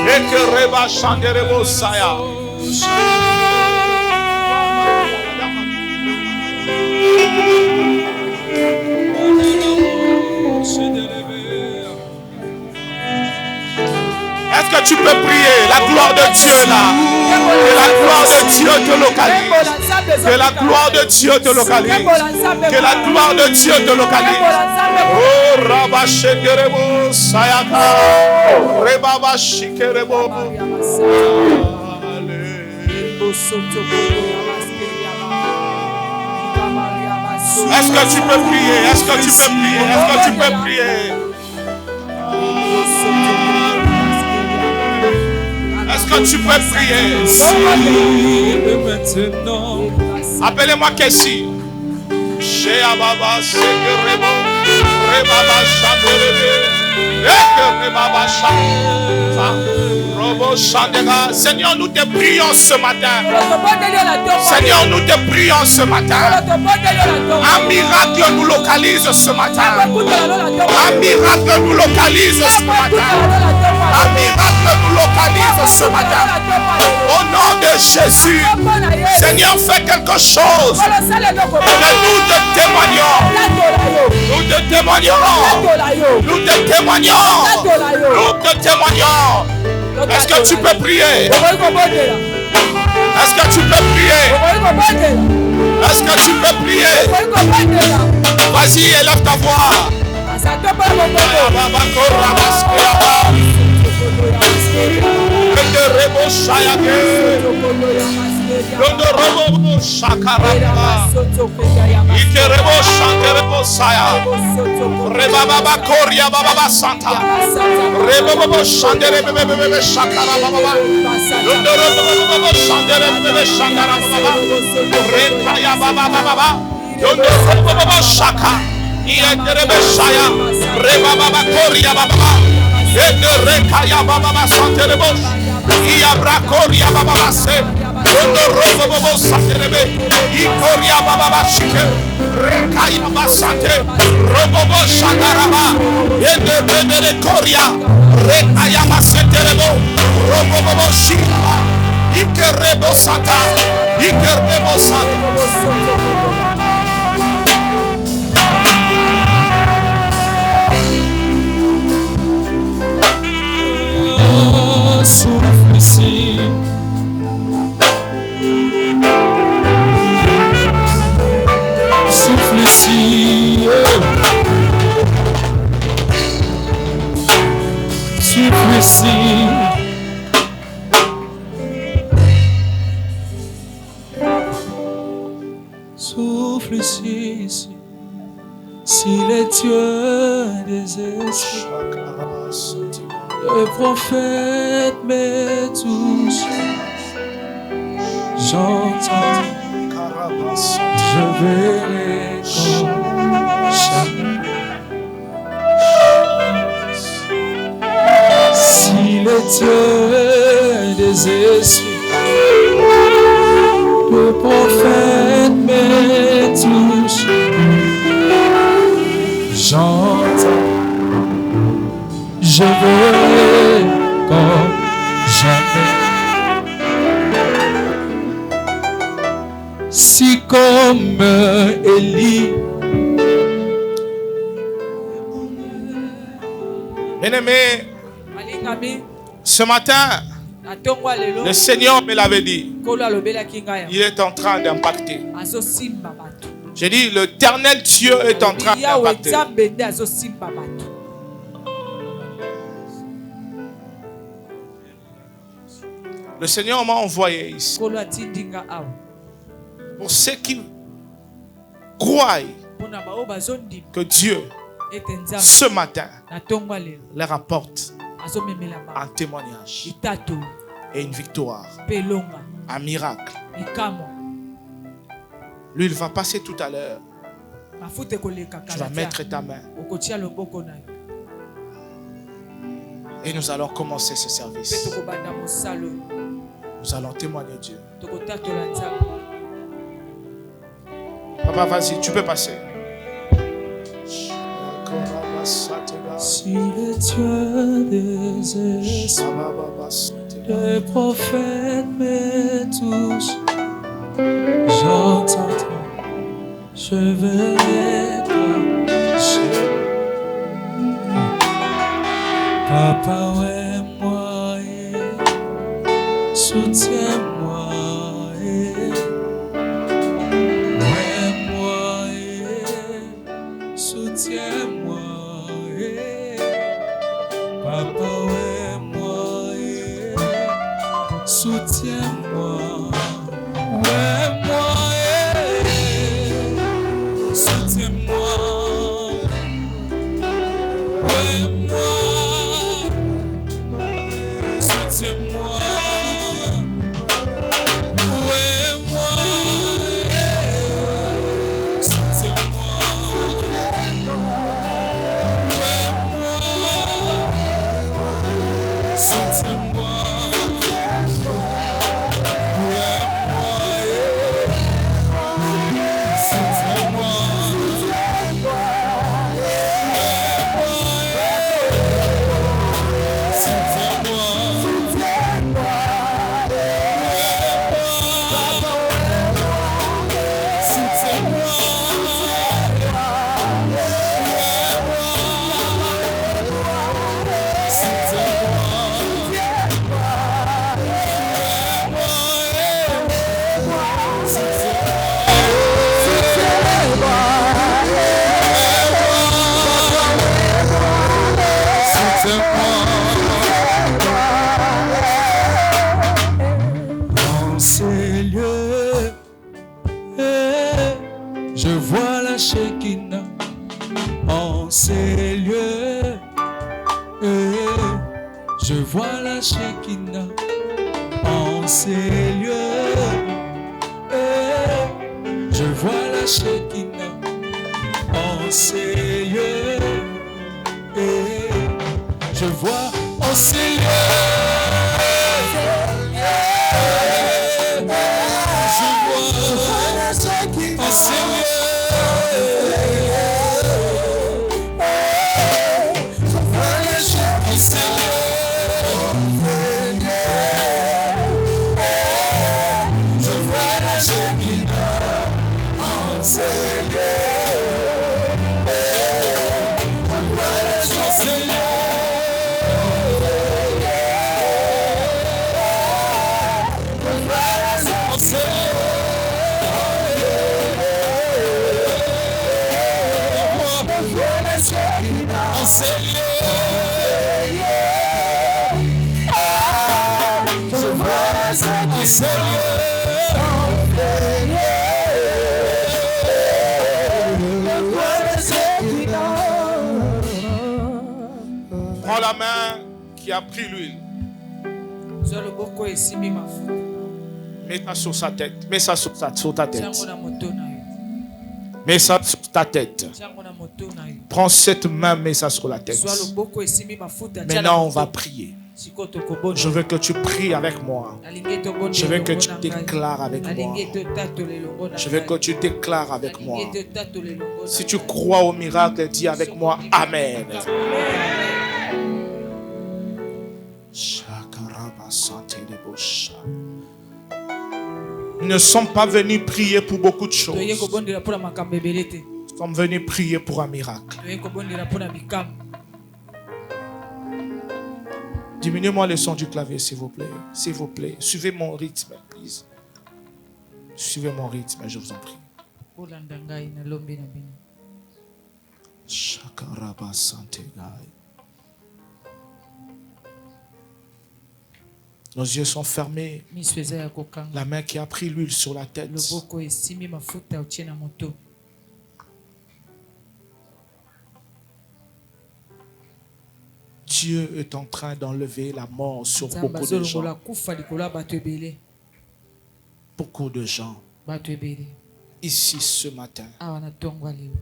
[SPEAKER 1] Et que Reba Chanderebo Saya. Est-ce que tu peux prier? La gloire de Dieu là. Que la gloire de Dieu te localise. Que la gloire de Dieu te localise. Que la gloire de Dieu te localise. Oh Rabashenderebo Sayaka. Rebabashikerebo. Est-ce que tu peux prier? Est-ce que tu peux prier? Est-ce que tu peux prier? Est-ce que tu peux prier? Appelez-moi Kessi. Chez Ababa, Sekerebo, Rebaba Chandelebe, Rebaba Chandelebe, Seigneur, nous te prions ce matin. Seigneur, nous te prions ce matin. Un miracle nous localise ce matin. Un miracle nous localise ce matin. Un miracle nous localise ce matin. Au nom de Jésus, Seigneur, fais quelque chose. Que nous te témoignons. Nous te témoignons. Nous te témoignons. Nous te témoignons. Est-ce que tu peux prier? Est-ce que tu peux prier? Est-ce que tu peux prier? Vas-y, élève ta voix.
[SPEAKER 3] Souffle ici. Souffle ici. Souffle ici. Souffle ici. Si les dieux des esprits, le prophète me touche, j'entends, je verrai comme jamais. Si les dieux des esprits, le prophète me touche, je verrai comme jamais. Si comme Élie,
[SPEAKER 1] Bien-aimé,
[SPEAKER 2] Malingami,
[SPEAKER 1] ce matin,
[SPEAKER 2] atongwa lelo,
[SPEAKER 1] le Seigneur me l'avait dit.
[SPEAKER 2] kolo alobelaki ngai
[SPEAKER 1] Il est en train d'impacter.
[SPEAKER 2] azosimba bato.
[SPEAKER 1] J'ai dit, l'Éternel Dieu est en train
[SPEAKER 2] Yawe
[SPEAKER 1] d'impacter.
[SPEAKER 2] Nzambe nde azosimba bato.
[SPEAKER 1] Le Seigneur m'a envoyé ici.
[SPEAKER 2] Kolo atindi nga awa.
[SPEAKER 1] Pour ceux qui croient
[SPEAKER 2] Mpona bao bazondima
[SPEAKER 1] que Dieu,
[SPEAKER 2] ete Nzambe
[SPEAKER 1] ce matin,
[SPEAKER 2] natongwa lelo
[SPEAKER 1] leur apporte
[SPEAKER 2] azomemela
[SPEAKER 1] un
[SPEAKER 2] ba
[SPEAKER 1] témoignage
[SPEAKER 2] itato
[SPEAKER 1] et une victoire,
[SPEAKER 2] mpe elonga
[SPEAKER 1] un miracle.
[SPEAKER 2] likamwa
[SPEAKER 1] Lui, il va passer tout à l'heure.
[SPEAKER 2] mafuta ekoleka
[SPEAKER 1] Tu vas mettre ta main
[SPEAKER 2] okotia loboko na yo
[SPEAKER 1] et nous allons commencer ce
[SPEAKER 2] mpe
[SPEAKER 1] service.
[SPEAKER 2] tokobanda mosalo
[SPEAKER 1] Nous allons témoigner Dieu.
[SPEAKER 2] tokotatola Nzambe.
[SPEAKER 1] Papa, vas-y, tu peux passer.
[SPEAKER 3] si les dieux des esprits, les prophètes me touchent, j'entendrai, je verrai comme jamais. Papa, ouais, moi, soutiens-moi, ouais, moi, soutiens-moi, Papa, ouais, moi, soutiens-moi, ouais, moi, soutiens-moi, ouais, moi, soutiens-moi, ouais, moi, En ces lieux, je vois la Shekinah. En ces lieux, je vois la Shekinah. En ces lieux, je vois la Shekinah. En ces lieux, je vois en ces lieux.
[SPEAKER 1] Prends la main qui a pris l'huile.
[SPEAKER 2] zwa loboko esimbi mafuta
[SPEAKER 1] Mets ça sur sa tête. Mets ça sur ta tête.
[SPEAKER 2] tiango na moto na yo
[SPEAKER 1] Mets ça sur ta tête.
[SPEAKER 2] tiango na moto na yo
[SPEAKER 1] Prends cette main, mets ça sur la tête.
[SPEAKER 2] zwa loboko esimbi mafuta tia na
[SPEAKER 1] Maintenant, on
[SPEAKER 2] moto.
[SPEAKER 1] va prier.
[SPEAKER 2] sikoyo tokobona
[SPEAKER 1] Je veux que tu pries avec moi.
[SPEAKER 2] nalingi tobona
[SPEAKER 1] Je veux que
[SPEAKER 2] elongo
[SPEAKER 1] tu
[SPEAKER 2] na ngai.
[SPEAKER 1] déclares avec moi.
[SPEAKER 2] nalingi totatola elongo na
[SPEAKER 1] Je veux
[SPEAKER 2] ngai.
[SPEAKER 1] que tu déclares avec moi.
[SPEAKER 2] nalingi totatola elongo na
[SPEAKER 1] Si tu
[SPEAKER 2] ngai.
[SPEAKER 1] crois au miracle, dis avec moi Amen. Nous ne sommes pas venus prier pour beaucoup de choses.
[SPEAKER 2] toye kobondela mpona makambo ebele te.
[SPEAKER 1] Nous sommes venus prier pour un miracle.
[SPEAKER 2] toye kobondela mpona bikambo.
[SPEAKER 1] Diminuez-moi le son du clavier, s'il vous plaît. S'il vous plaît. Suivez mon rythme, please. Suivez mon rythme, je vous en prie.
[SPEAKER 2] kolanda ngai na lombe na bino.
[SPEAKER 1] Shakaraba Santegai. Nos yeux sont fermés.
[SPEAKER 2] miso eza ya kokanga.
[SPEAKER 1] La main qui a pris l'huile sur la tête.
[SPEAKER 2] loboko esimbi mafuta otie na moto.
[SPEAKER 1] Dieu est en train d'enlever la mort sur
[SPEAKER 2] nzambe
[SPEAKER 1] beaucoup de
[SPEAKER 2] azolongola
[SPEAKER 1] gens.
[SPEAKER 2] kufa likolo ya bato ebele.
[SPEAKER 1] Beaucoup de gens.
[SPEAKER 2] bato ebele
[SPEAKER 1] Ici ce matin.
[SPEAKER 2] awa na ntongo ya lelo.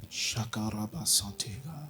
[SPEAKER 1] Shakaraba Santegai.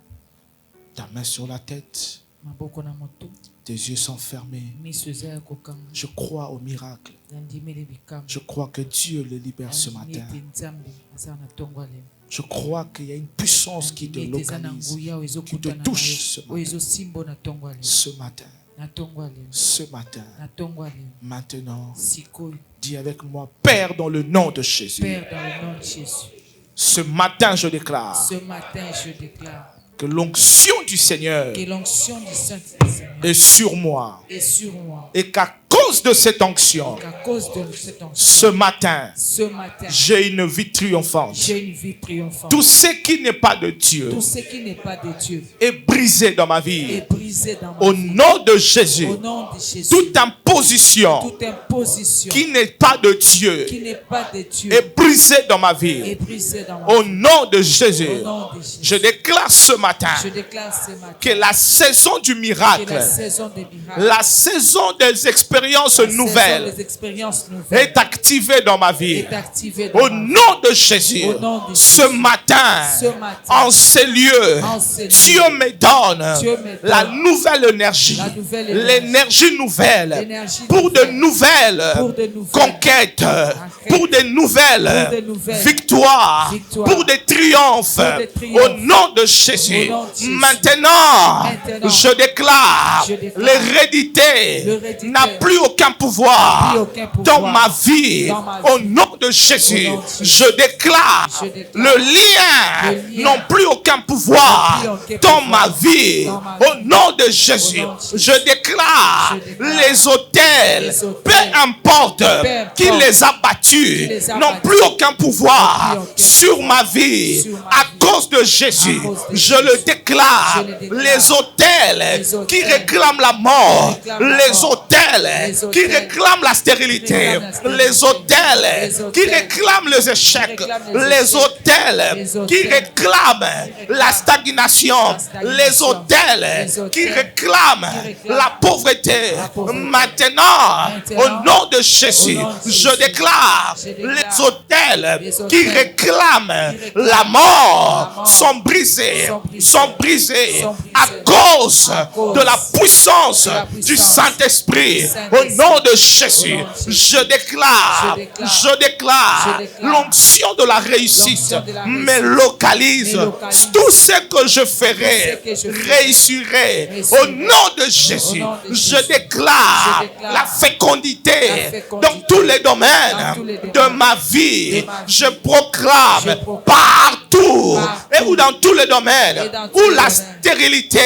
[SPEAKER 1] Ta main sur la tête.
[SPEAKER 2] maboko na moto.
[SPEAKER 1] Tes yeux sont fermés.
[SPEAKER 2] miso eza ya kokanga.
[SPEAKER 1] Je crois au miracle.
[SPEAKER 2] nandimeli bikambo.
[SPEAKER 1] Je crois que Dieu le libère ce
[SPEAKER 2] nandimi
[SPEAKER 1] matin.
[SPEAKER 2] ete nzambe aza na ntongo ya lelo.
[SPEAKER 1] Je crois qu'il y a une puissance qui te
[SPEAKER 2] nandimi ete eza na
[SPEAKER 1] localise,
[SPEAKER 2] nguya oyo
[SPEAKER 1] qui te
[SPEAKER 2] ezokutana na
[SPEAKER 1] touche
[SPEAKER 2] yo
[SPEAKER 1] ce
[SPEAKER 2] oyo
[SPEAKER 1] matin.
[SPEAKER 2] ezosimba na ntongo ya lelo.
[SPEAKER 1] Ce matin.
[SPEAKER 2] na ntongo ya lelo.
[SPEAKER 1] Ce matin.
[SPEAKER 2] na ntongo ya lelo.
[SPEAKER 1] Maintenant.
[SPEAKER 2] sikoyo.
[SPEAKER 1] Dis avec moi, Père, dans le nom de Jésus.
[SPEAKER 2] Père, dans le nom de Jésus.
[SPEAKER 1] Ce matin, je déclare
[SPEAKER 2] Ce matin, je déclare
[SPEAKER 1] que l'onction du Seigneur
[SPEAKER 2] que l'onction du Saint-Seigneur
[SPEAKER 1] est sur moi.
[SPEAKER 2] est sur moi.
[SPEAKER 1] Et qu'à cause de cette onction,
[SPEAKER 2] À cause de cette onction,
[SPEAKER 1] ce matin,
[SPEAKER 2] ce matin,
[SPEAKER 1] j'ai une vie triomphante.
[SPEAKER 2] j'ai une vie triomphante.
[SPEAKER 1] Tout ce qui n'est pas de Dieu
[SPEAKER 2] Tout ce qui n'est pas de Dieu
[SPEAKER 1] est brisé dans ma vie.
[SPEAKER 2] est brisé dans ma
[SPEAKER 1] Au
[SPEAKER 2] vie.
[SPEAKER 1] nom de Jésus,
[SPEAKER 2] Au nom de Jésus,
[SPEAKER 1] toute imposition
[SPEAKER 2] toute imposition
[SPEAKER 1] qui n'est pas de Dieu
[SPEAKER 2] qui n'est pas de Dieu
[SPEAKER 1] est brisée dans ma
[SPEAKER 2] est
[SPEAKER 1] vie.
[SPEAKER 2] brisée dans ma
[SPEAKER 1] Au
[SPEAKER 2] vie.
[SPEAKER 1] nom de Jésus,
[SPEAKER 2] Au nom de Jésus,
[SPEAKER 1] je déclare ce matin
[SPEAKER 2] je déclare ce matin
[SPEAKER 1] que la saison du
[SPEAKER 2] que
[SPEAKER 1] miracle,
[SPEAKER 2] la saison des miracles,
[SPEAKER 1] la saison des expériences
[SPEAKER 2] la saison
[SPEAKER 1] nouvelles
[SPEAKER 2] des expériences nouvelles
[SPEAKER 1] est activée dans ma vie.
[SPEAKER 2] est activée dans
[SPEAKER 1] Au
[SPEAKER 2] ma vie.
[SPEAKER 1] nom de Jésus,
[SPEAKER 2] Au nom de
[SPEAKER 1] ce
[SPEAKER 2] Jésus.
[SPEAKER 1] matin,
[SPEAKER 2] Ce matin,
[SPEAKER 1] en ces lieux,
[SPEAKER 2] en ces lieux,
[SPEAKER 1] Dieu me donne
[SPEAKER 2] Dieu me donne
[SPEAKER 1] la nouvelle énergie,
[SPEAKER 2] la nouvelle énergie,
[SPEAKER 1] l'énergie nouvelle
[SPEAKER 2] l'énergie
[SPEAKER 1] pour de
[SPEAKER 2] nouvelle,
[SPEAKER 1] nouvelles
[SPEAKER 2] pour de nouvelles
[SPEAKER 1] conquêtes, pour de nouvelles
[SPEAKER 2] pour de nouvelles
[SPEAKER 1] victoires,
[SPEAKER 2] victoires,
[SPEAKER 1] pour des triomphes.
[SPEAKER 2] pour des triomphes.
[SPEAKER 1] Au nom de Jésus,
[SPEAKER 2] Au nom de Jésus.
[SPEAKER 1] maintenant,
[SPEAKER 2] Maintenant,
[SPEAKER 1] je déclare
[SPEAKER 2] je déclare
[SPEAKER 1] l'hérédité
[SPEAKER 2] l'hérédité
[SPEAKER 1] n'a plus aucun pouvoir
[SPEAKER 2] n'a plus aucun pouvoir
[SPEAKER 1] dans ma vie.
[SPEAKER 2] dans ma
[SPEAKER 1] Au
[SPEAKER 2] vie.
[SPEAKER 1] nom de Jésus,
[SPEAKER 2] Au nom de Jésus.
[SPEAKER 1] je déclare
[SPEAKER 2] Je déclare
[SPEAKER 1] le lien
[SPEAKER 2] le lien
[SPEAKER 1] n'a plus aucun pouvoir
[SPEAKER 2] n'a plus aucun
[SPEAKER 1] dans
[SPEAKER 2] pouvoir
[SPEAKER 1] ma vie.
[SPEAKER 2] dans ma
[SPEAKER 1] Au
[SPEAKER 2] vie.
[SPEAKER 1] nom de Jésus,
[SPEAKER 2] Au nom de Jésus.
[SPEAKER 1] je déclare
[SPEAKER 2] Je déclare
[SPEAKER 1] les hôtels,
[SPEAKER 2] les hôtels,
[SPEAKER 1] peu importe
[SPEAKER 2] importe
[SPEAKER 1] qui les a battus,
[SPEAKER 2] les a
[SPEAKER 1] n'ont
[SPEAKER 2] battus,
[SPEAKER 1] plus aucun pouvoir
[SPEAKER 2] n'ont plus aucun
[SPEAKER 1] sur ma vie.
[SPEAKER 2] sur ma
[SPEAKER 1] À
[SPEAKER 2] vie.
[SPEAKER 1] cause de Jésus,
[SPEAKER 2] À cause de
[SPEAKER 1] je
[SPEAKER 2] Jésus.
[SPEAKER 1] le déclare.
[SPEAKER 2] Je le déclare.
[SPEAKER 1] Les hôtels
[SPEAKER 2] Les hôtels
[SPEAKER 1] qui réclament la mort,
[SPEAKER 2] qui réclament la
[SPEAKER 1] les
[SPEAKER 2] mort.
[SPEAKER 1] hôtels
[SPEAKER 2] Les
[SPEAKER 1] qui
[SPEAKER 2] hôtels
[SPEAKER 1] réclament la stérilité,
[SPEAKER 2] qui réclament la stérilité.
[SPEAKER 1] les hôtels
[SPEAKER 2] Les
[SPEAKER 1] qui
[SPEAKER 2] hôtels
[SPEAKER 1] réclament les échecs,
[SPEAKER 2] qui réclament
[SPEAKER 1] les
[SPEAKER 2] les
[SPEAKER 1] hôtels
[SPEAKER 2] Les
[SPEAKER 1] qui
[SPEAKER 2] hôtels
[SPEAKER 1] réclament la stagnation, les hôtels qui réclament la pauvreté. Maintenant, au nom de Jésus, je déclare les hôtels qui réclament la mort sont brisés à cause de la puissance du Saint-Esprit. Au nom de Jésus, je déclare l'onction de la réussite me localise. Tout ce que je ferai réussirai. Au nom de Jésus, je déclare la fécondité dans tous les domaines de ma vie. Je proclame partout et ou dans tous les domaines où la stérilité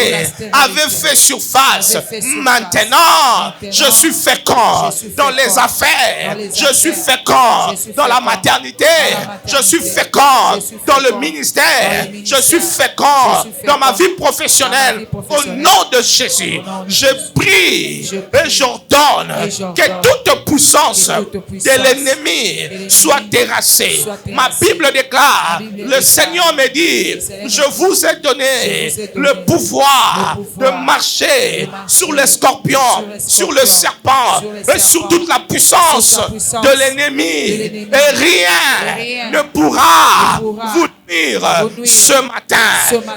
[SPEAKER 1] avait fait surface. Maintenant, je suis fécond dans les affaires. Je suis fécond dans la maternité. Je suis fécond dans le ministère. Je suis fécond dans ma vie professionnelle. Au nom de Jésus, je prie et j'ordonne que toute puissance de l'ennemi soit terrassée. Ma Bible déclare, le Seigneur me dit, je vous ai donné le pouvoir de marcher sur les scorpions, sur le serpent et sur toute la puissance de l'ennemi. Et rien ne pourra vous ce matin,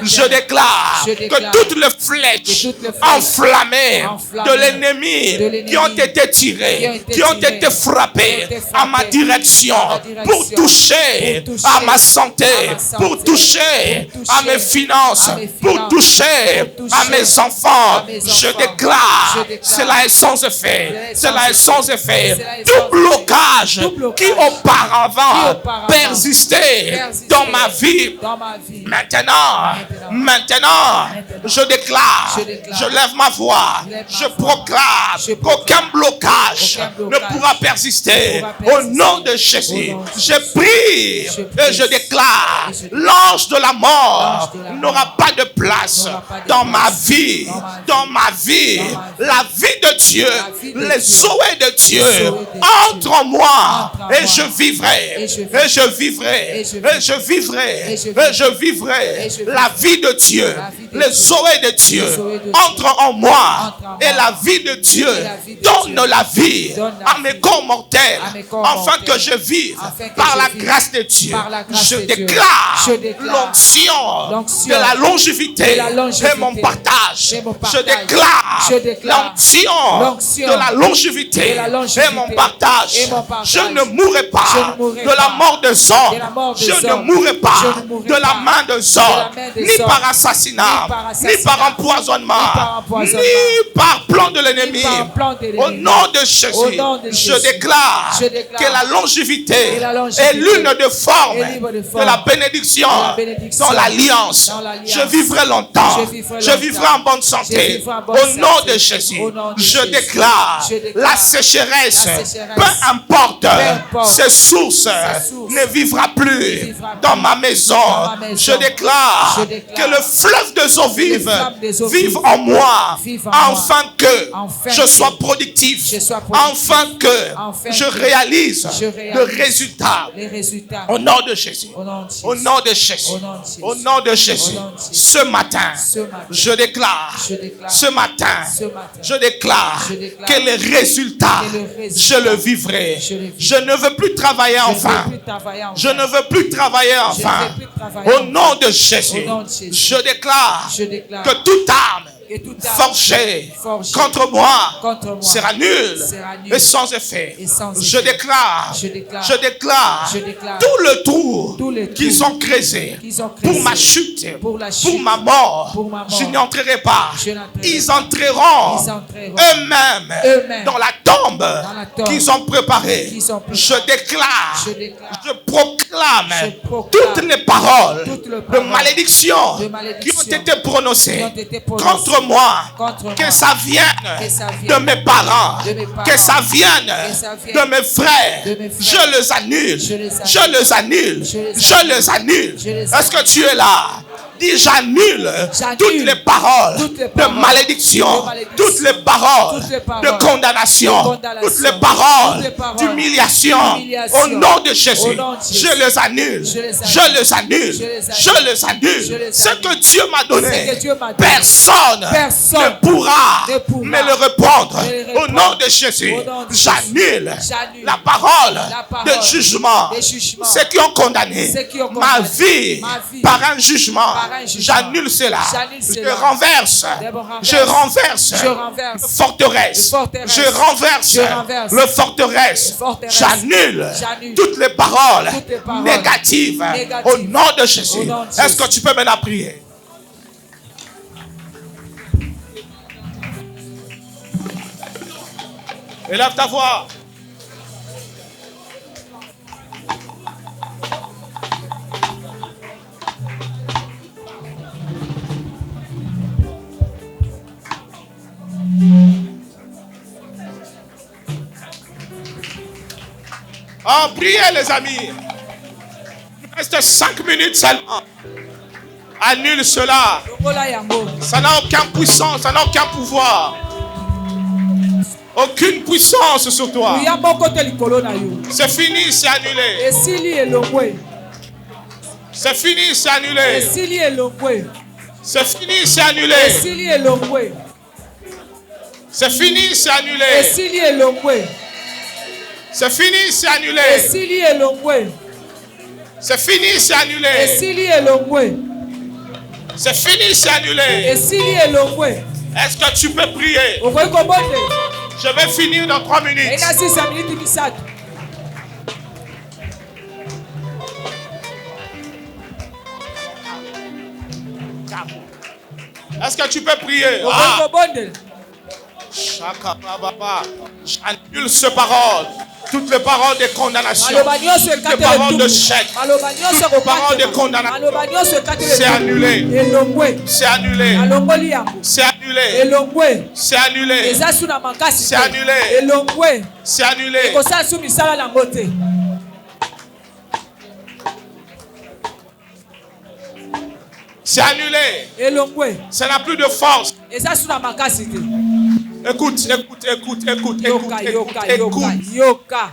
[SPEAKER 1] je déclare que toutes les flèches enflammées de l'ennemi qui ont été tirées, qui ont été frappées à ma direction pour toucher à ma santé, pour toucher à mes finances, pour toucher à mes enfants, je déclare, cela est sans effet, cela est sans effet. Tout blocage qui auparavant persistait dans ma vie, maintenant, je déclare, je lève ma voix, je proclame qu'aucun blocage ne pourra persister. Au nom de Jésus, je prie et je déclare, l'ange de la mort n'aura pas de place dans ma vie, la vie de Dieu, les zoés de Dieu entre en moi et je vivrai, et je vivrai, et je vivrai, et je vivrai la vie de Dieu, les zoés de Dieu entre en moi et la vie de Dieu donne la vie à mes corps mortels afin que je vive par la grâce de Dieu. Je déclare l'onction de la longévité et mon partage. Je déclare l'onction de la longévité et mon partage. Je ne mourrai pas de la mort des hommes. Je ne mourrai pas de la main des hommes, ni par assassinat, ni par empoisonnement, ni par plan de l'ennemi. Au nom de Jésus, je déclare que la longévité est l'une des formes de la bénédiction dans l'alliance. Je vivrai longtemps. Je vivrai en bonne santé. Au nom de Jésus, je déclare la sécheresse, peu importe ses sources, ne vivra plus dans ma maison. Je déclare que le fleuve de eaux vive en moi, afin que je sois productif, afin que je réalise le résultat. Au nom de Jésus, au nom de Jésus, au nom de Jésus, ce matin, je déclare, ce matin, je déclare que les résultats, je le vivrai. Je ne veux plus travailler en vain. Je ne veux plus travailler en vain. Au nom de Jésus, je déclare que toute arme forgé contre moi sera nul et sans effet. Je déclare tout le trou qu'ils ont creusé pour ma chute, pour ma mort, je n'y entrerai pas. Ils entreront eux-mêmes dans la tombe qu'ils ont préparée. Je déclare, je proclame toutes les paroles de malédiction qui ont été prononcées contre moi, que ça vienne de mes parents, que ça vienne de mes frères, je les annule, je les annule, je les annule. Est-ce que tu es là? Dis, j'annule toutes les paroles de malédiction, toutes les paroles de condamnation, toutes les paroles d'humiliation. Au nom de Jésus, je les annule, je les annule, je les annule. Ce que Dieu m'a donné, personne ne pourra me le répondre. Au nom de Jésus, j'annule la parole de jugement. Ceux qui ont condamné ma vie par un jugement, j'annule cela. Je renverse la forteresse. Je renverse le forteresse. J'annule toutes les paroles négatives au nom de Jésus. Est-ce que tu peux maintenant prier? Élève ta voix. Oh, priez les amis. Il reste 5 minutes seulement. Annule cela. Ça n'a aucune puissance, ça n'a aucun pouvoir. Aucune puissance sur toi. C'est fini, c'est annulé. C'est fini, c'est annulé. C'est fini, c'est annulé. C'est fini, c'est annulé. C'est fini, c'est annulé. C'est fini, c'est annulé.
[SPEAKER 2] esili elongwe,
[SPEAKER 1] C'est fini, c'est annulé.
[SPEAKER 2] esili elongwe.
[SPEAKER 1] Est-ce que tu peux prier?
[SPEAKER 2] Okoki kobondela.
[SPEAKER 1] Je vais finir dans 3 minutes.
[SPEAKER 2] Ina 6 minutes misatu.
[SPEAKER 1] Est-ce que tu peux prier?
[SPEAKER 2] Okoki kobondela.
[SPEAKER 1] J'annule ce parole. Toutes les paroles de condamnation.
[SPEAKER 2] Maloba nyonso
[SPEAKER 1] Toutes les
[SPEAKER 2] ekatele
[SPEAKER 1] paroles de
[SPEAKER 2] tumu.
[SPEAKER 1] chèque.
[SPEAKER 2] Maloba nyonso
[SPEAKER 1] Toutes les paroles de
[SPEAKER 2] ekokatela.
[SPEAKER 1] condamnation.
[SPEAKER 2] Maloba nyonso ekatele
[SPEAKER 1] C'est
[SPEAKER 2] tumu.
[SPEAKER 1] annulé.
[SPEAKER 2] Elongwe.
[SPEAKER 1] C'est annulé.
[SPEAKER 2] Alongoli yango.
[SPEAKER 1] C'est annulé.
[SPEAKER 2] Elongwe.
[SPEAKER 1] C'est annulé.
[SPEAKER 2] Eza su na makasi.
[SPEAKER 1] C'est
[SPEAKER 2] te.
[SPEAKER 1] annulé.
[SPEAKER 2] Elongwe.
[SPEAKER 1] C'est annulé.
[SPEAKER 2] Ekosala su misala nango te.
[SPEAKER 1] C'est annulé.
[SPEAKER 2] Elongwe.
[SPEAKER 1] Ça n'a plus de force.
[SPEAKER 2] Eza su na makasi te.
[SPEAKER 1] Écoute, écoute, écoute, écoute,
[SPEAKER 2] Yoka,
[SPEAKER 1] écoute,
[SPEAKER 2] yoka,
[SPEAKER 1] écoute,
[SPEAKER 2] yoka,
[SPEAKER 1] écoute.
[SPEAKER 2] yoka.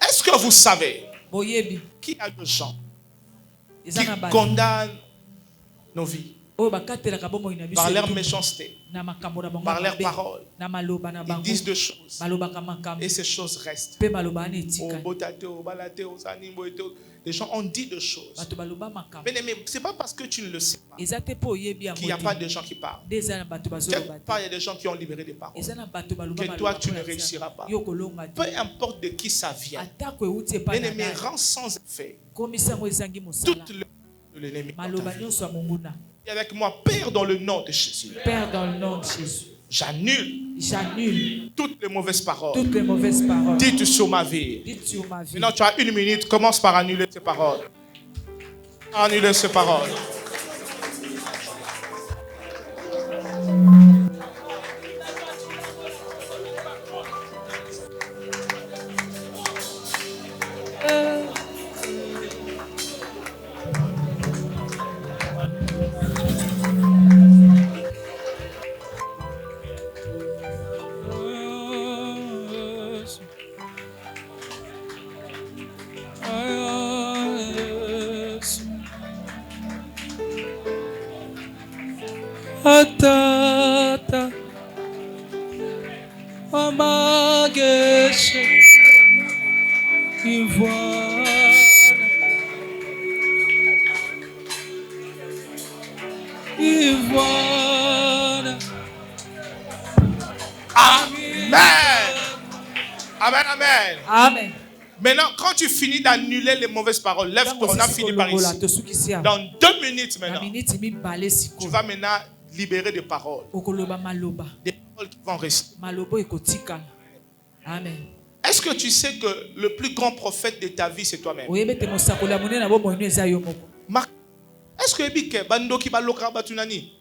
[SPEAKER 1] Est-ce que vous savez
[SPEAKER 2] Boyebi.
[SPEAKER 1] qu'il y a des gens
[SPEAKER 2] Eza
[SPEAKER 1] qui
[SPEAKER 2] na bana.
[SPEAKER 1] condamnent nos vies
[SPEAKER 2] Oyo bakatelaka bomoi na biso.
[SPEAKER 1] par leur méchanceté,
[SPEAKER 2] Na makambo na bango
[SPEAKER 1] par leurs
[SPEAKER 2] mabe.
[SPEAKER 1] paroles?
[SPEAKER 2] Na maloba na
[SPEAKER 1] Ils
[SPEAKER 2] bango.
[SPEAKER 1] disent des choses
[SPEAKER 2] Balobaka makambo.
[SPEAKER 1] et ces choses restent.
[SPEAKER 2] Pe maloba ane
[SPEAKER 1] Oh,
[SPEAKER 2] etika.
[SPEAKER 1] botate, oh, balate, oh, sanimbo, et tout. Les gens ont dit des choses.
[SPEAKER 2] Bato baloba makambo.
[SPEAKER 1] Mais ce n'est pas parce que tu ne le sais pas
[SPEAKER 2] Eza te po oyebi yango
[SPEAKER 1] qu'il n'y a pas
[SPEAKER 2] te.
[SPEAKER 1] de gens qui parlent.
[SPEAKER 2] Eza na bato bazoloba
[SPEAKER 1] Quelque
[SPEAKER 2] te.
[SPEAKER 1] part, il y a des gens qui ont libéré des paroles.
[SPEAKER 2] Eza na bato baloba
[SPEAKER 1] Que
[SPEAKER 2] maloba
[SPEAKER 1] toi, tu
[SPEAKER 2] mpo
[SPEAKER 1] ne
[SPEAKER 2] na
[SPEAKER 1] réussiras
[SPEAKER 2] tia.
[SPEAKER 1] pas.
[SPEAKER 2] Yo kolonga
[SPEAKER 1] Peu
[SPEAKER 2] te.
[SPEAKER 1] importe de qui ça vient.
[SPEAKER 2] Atako euti epai na
[SPEAKER 1] L'ennemi
[SPEAKER 2] nani.
[SPEAKER 1] rend sans effet
[SPEAKER 2] Komisa yango ezangi mosala.
[SPEAKER 1] toute l'œuvre de l'ennemi.
[SPEAKER 2] Maloba nyonso ya monguna.
[SPEAKER 1] Et avec moi, Père, dans le nom de Jésus,
[SPEAKER 2] Père, dans le nom de Jésus,
[SPEAKER 1] j'annule
[SPEAKER 2] j'annule
[SPEAKER 1] toutes les mauvaises paroles
[SPEAKER 2] toutes les mauvaises paroles
[SPEAKER 1] dites sur ma vie.
[SPEAKER 2] dites sur ma vie.
[SPEAKER 1] Maintenant, tu as 1 minute. Commence par annuler ces paroles. Annuler ces paroles.
[SPEAKER 3] Atata Amageshe Ivoire Ivoire
[SPEAKER 1] Amen. Amen, amen.
[SPEAKER 2] Amen.
[SPEAKER 1] Maintenant, quand tu finis d'annuler les mauvaises paroles, lève-toi, on a fini par ici. Dans 2 minutes maintenant, tu vas maintenant libérer des paroles. Des paroles qui vont rester.
[SPEAKER 2] Amen.
[SPEAKER 1] Est-ce que tu sais que le plus grand prophète de ta vie, c'est toi-même? Est-ce que bandoki baloka batunani?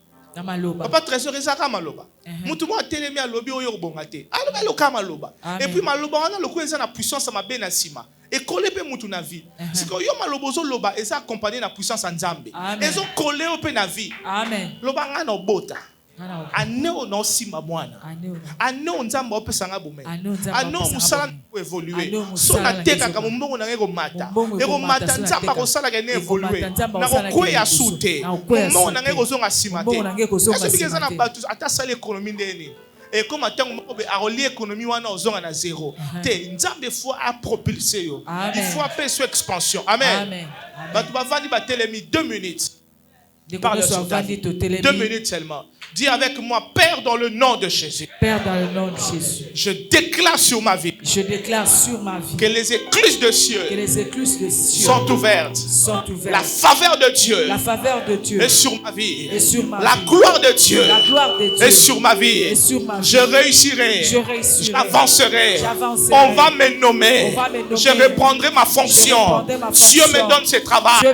[SPEAKER 1] Papa trésor ezaka maloba. Mutu mo atelemi alobi oyo bongate. Aloba loka maloba. Et puis maloba wana loko eza na puissance ma be na sima. Et coller pe mutu na vie. C'est que yo maloba zo loba eza accompagné na puissance nzambe. Ezo coller pe na vie.
[SPEAKER 2] Amen.
[SPEAKER 1] Loba nga na bota. Aneo na sima mwana. Aneo nzambe opesanga bomene. Aneo musala ko évoluer. So na teka ka mbongo na ngeko mata. Eko mata nzamba ko sala ke ne évoluer. Na ko kwea sute. Mbongo na ngeko zonga sima te. Est-ce que eza na batu ata sala économie ndeni? Et comme attends mo be aroli économie wana ozonga na zéro. Te nzambe faut a propulser yo. Il faut appeler sur expansion. Amen. Batu bavandi ba telemi 2 minutes. Parle sur ta vie. 2 minutes seulement. Dis avec moi, Père, dans le nom de Jésus.
[SPEAKER 2] Père, dans le nom de Jésus.
[SPEAKER 1] Je déclare sur ma vie.
[SPEAKER 2] Je déclare sur ma vie.
[SPEAKER 1] Que les écluses de cieux.
[SPEAKER 2] Que les écluses de cieux
[SPEAKER 1] sont ouvertes.
[SPEAKER 2] Sont ouvertes.
[SPEAKER 1] La faveur de Dieu.
[SPEAKER 2] La faveur de Dieu.
[SPEAKER 1] Est sur ma vie.
[SPEAKER 2] Et sur ma
[SPEAKER 1] la
[SPEAKER 2] vie.
[SPEAKER 1] gloire de Dieu.
[SPEAKER 2] La gloire de Dieu.
[SPEAKER 1] Est sur ma vie.
[SPEAKER 2] Et sur ma vie.
[SPEAKER 1] Je réussirai.
[SPEAKER 2] Je réussirai.
[SPEAKER 1] J'avancerai.
[SPEAKER 2] J'avancerai.
[SPEAKER 1] On va me nommer.
[SPEAKER 2] On va me nommer.
[SPEAKER 1] Je reprendrai ma fonction. Dieu me donne ce travail. Dieu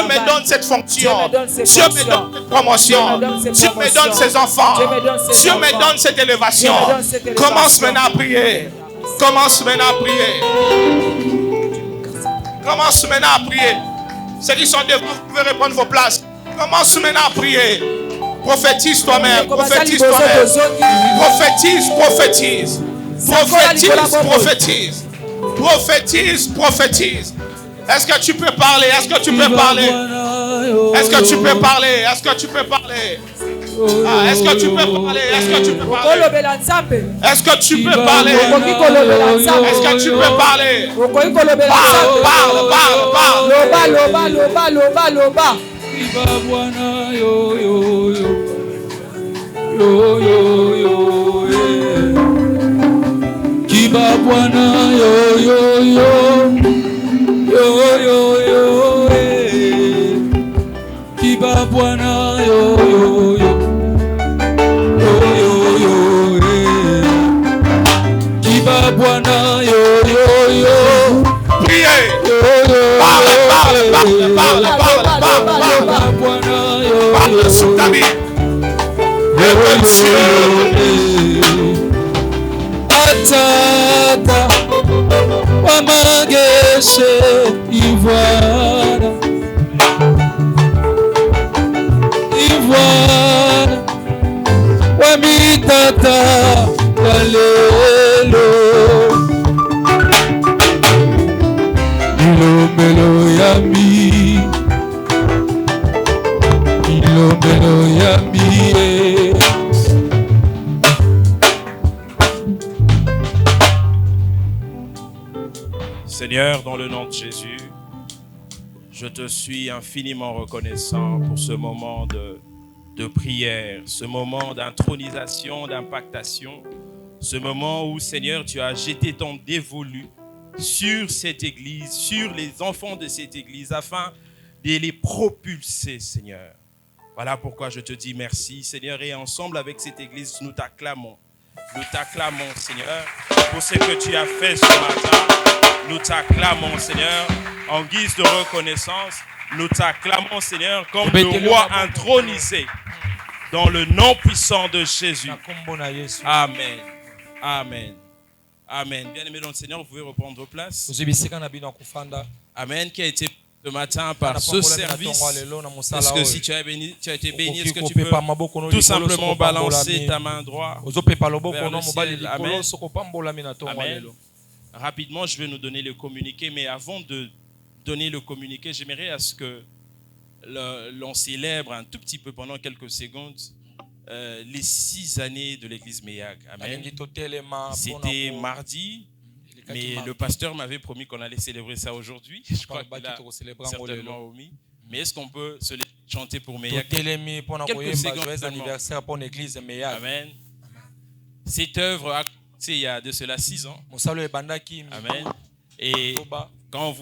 [SPEAKER 1] me donne cette fonction. Dieu me donne cette promotion. Dieu me donne ses enfants. Dieu me donne cette élévation. Commence maintenant à prier. Commence maintenant à prier. Commence maintenant à prier. Ceux qui sont devant, vous pouvez reprendre vos places. Commence maintenant à prier. Prophétise toi-même. Prophétise toi-même. Prophétise, prophétise. Prophétise, prophétise. Prophétise, prophétise. Est-ce que tu peux parler? Est-ce que tu peux parler? Est-ce que tu peux parler? Est-ce que tu peux parler? Ah, est-ce que tu peux parler? Est-ce que tu peux parler?
[SPEAKER 2] okolobela nzambe
[SPEAKER 1] Est-ce que tu peux parler?
[SPEAKER 2] okoki kolobela nzambe
[SPEAKER 1] Est-ce que tu peux parler?
[SPEAKER 2] okoki kolobela
[SPEAKER 1] Parle,
[SPEAKER 2] nzambe
[SPEAKER 1] parle, parle, parle.
[SPEAKER 2] loba
[SPEAKER 3] Kiba Bwana yo yo yo yo yo yo eh. Kiba Bwana yo yo yo yo yo yo eh. Kiba Bwana yo yo yo yo yo yo eh. Kiba Bwana yo yo yo.
[SPEAKER 1] Priez.
[SPEAKER 3] Parle,
[SPEAKER 1] Parle sur ta vie.
[SPEAKER 3] Atata Wamageshe Ivoire Wamitata Walelo Melo Yami Melo Yami
[SPEAKER 4] Seigneur, dans le nom de Jésus, je te suis infiniment reconnaissant pour ce moment de prière, ce moment d'intronisation, d'impactation, ce moment où, Seigneur, tu as jeté ton dévolu sur cette église, sur les enfants de cette église, afin de les propulser, Seigneur. Voilà pourquoi je te dis merci, Seigneur, et ensemble avec cette église, nous t'acclamons. Nous t'acclamons, Seigneur, pour ce que tu as fait ce matin. Nous t'acclamons, Seigneur, en guise de reconnaissance. Nous t'acclamons, Seigneur, comme le roi intronisé, dans le nom puissant de Jésus. Amen. Amen. Amen. Bien-aimés dans le Seigneur, vous pouvez reprendre vos places. Amen. Qui a été ce matin par ce service. Est-ce que si tu as été béni, est-ce que tu peux tout simplement balancer ta main droite vers le ciel? Amen. Amen. Rapidement, je vais nous donner le communiqué, mais avant de donner le communiqué, j'aimerais à ce que l'on célèbre un tout petit peu pendant quelques secondes les 6 années de l'église Meyak. Amen. C'était mardi, mais le pasteur m'avait promis qu'on allait célébrer ça aujourd'hui. Je crois qu'il a certainement omis. Mais est-ce qu'on peut se chanter pour Meyak? Quelques secondes seulement. Amen. Cette œuvre a il y a de cela 6 ans. Amen. Et quand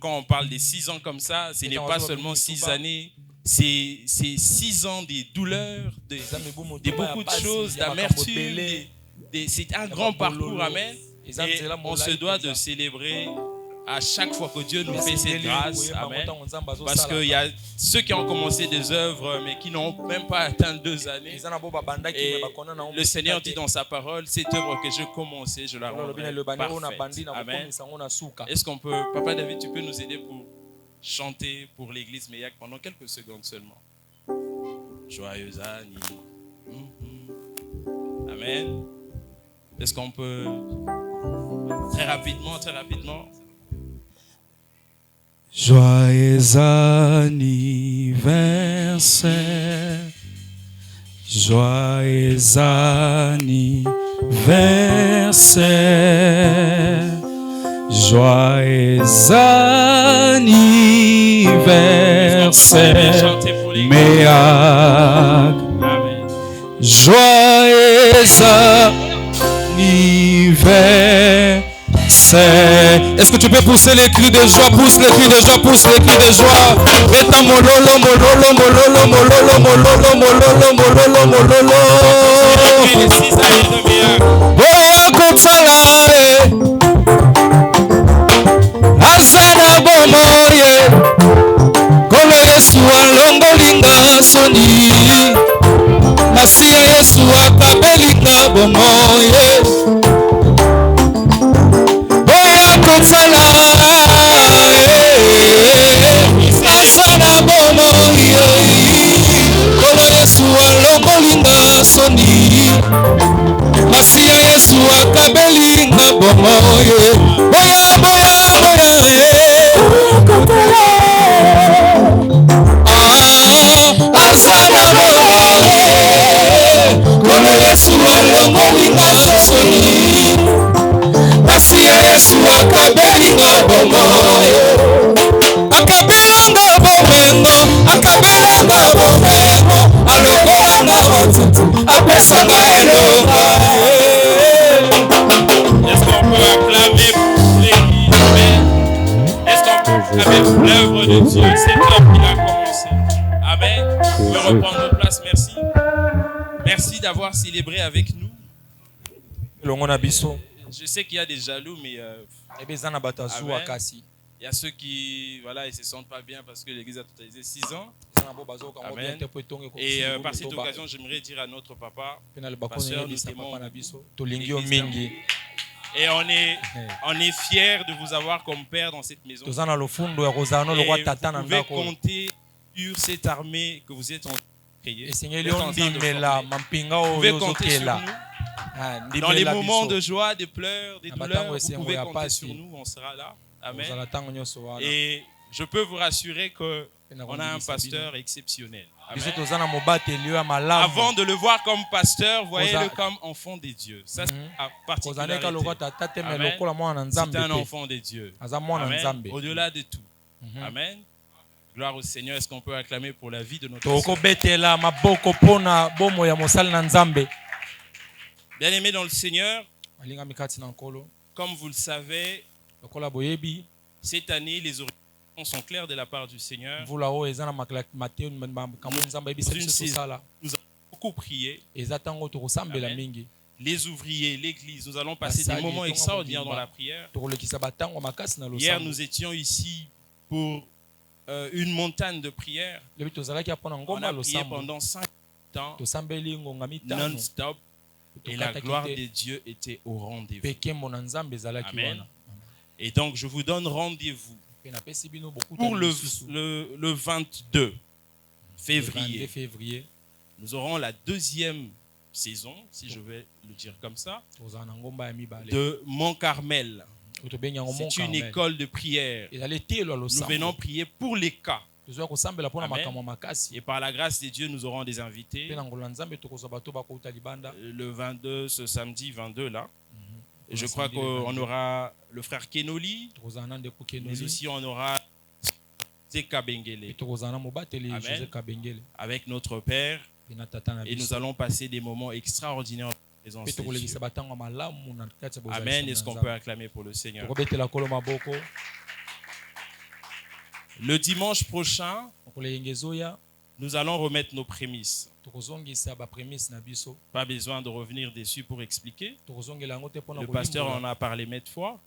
[SPEAKER 4] on parle des 6 ans comme ça, ce n'est pas seulement 6 années, c'est 6 ans des douleurs, de beaucoup de choses, d'amertume. C'est un grand parcours. Amen. Et on se doit de célébrer à chaque fois que Dieu nous fait cette grâce. Amen. Parce qu'il y a ceux qui ont commencé des œuvres mais qui n'ont même pas atteint 2 années. Et le Seigneur dit dans sa parole, cette œuvre que j'ai commencée, je la rendrai parfaite. Amen. Est-ce qu'on peut, Papa David, tu peux nous aider pour chanter pour l'église Meyak pendant quelques secondes seulement? Joyeuse année. Amen. Est-ce qu'on peut très rapidement
[SPEAKER 3] Joyeux anniversaire, joyeux anniversaire, joyeux anniversaire, Meyak. Joyeux anniversaire. Est-ce que tu peux pousser les cris de joie? Pousse les cris de joie, pousse les cris de joie. Reta mololo, mololo, mololo, mololo, mololo, mololo, mololo, mololo. Oh, akotala, azana bomoye. Kolo Yesu alongolinga soni. Masia Yesu akabelinga bomoye. Kotala, asana bomo Kolo Yesu alongolinga soni. Masia Yesu akabeli Yesu akabelinga bomoyo, akabelanga bomengo, akabelanga bomengo, alokolanga botutu, apesanga elonga.
[SPEAKER 4] Est-ce qu'on peut acclamer pour l'Église? Amen. Est-ce qu'on peut acclamer pour l'œuvre de Dieu? C'est l'œuvre qui a commencé. Amen. Vous pouvez reprendre vos places. Merci. Merci d'avoir célébré avec nous. Je sais qu'il y a des jaloux, mais amen. Il y a ceux qui ils se sentent pas bien parce que l'église a totalisé 6 ans. Amen. Et par cette occasion, j'aimerais dire à notre papa, pasteur, nous t'aimons. Et on est fiers de vous avoir comme père dans cette maison. Et vous pouvez compter sur cette armée que vous êtes en train de créer. Vous pouvez compter sur nous. Dans les moments de joie, de pleurs, de douleurs, vous pouvez compter sur nous, on sera là. Amen. Et je peux vous rassurer qu'on a un pasteur exceptionnel. Amen. Avant de le voir comme pasteur, voyez-le comme enfant de Dieu. Ça, c'est la particularité. Amen. C'est un enfant de Dieu. Amen. Au-delà de tout. Amen. Gloire au Seigneur. Est-ce qu'on peut acclamer pour la vie de notre Seigneur? Bien-aimés dans le Seigneur, comme vous le savez, cette année, les orientations sont claires de la part du Seigneur. Nous avons beaucoup prié. Les ouvriers, l'église, nous allons passer des moments extraordinaires dans la prière. Hier, nous étions ici pour une montagne de prière. On a prié pendant 5 ans, non-stop. Et la gloire de Dieu était au rendez-vous. Amen. Et donc, je vous donne rendez-vous pour le 22 février. Nous aurons la 2e saison, si je vais le dire comme ça, de Mont-Carmel. C'est une école de prière. Nous venons prier pour les cas. Amen. Et par la grâce de Dieu, nous aurons des invités. Le 22, ce samedi 22 là. Et je crois qu'on aura le frère Kenoli, mais aussi on aura Zeka Bengele. Amen. Avec notre Père. Et nous allons passer des moments extraordinaires en présence de Dieu. Amen. Est-ce qu'on peut acclamer pour le Seigneur? Le dimanche prochain, nous allons remettre nos prémices. Pas besoin de revenir dessus pour expliquer. Le pasteur en a parlé maintes fois.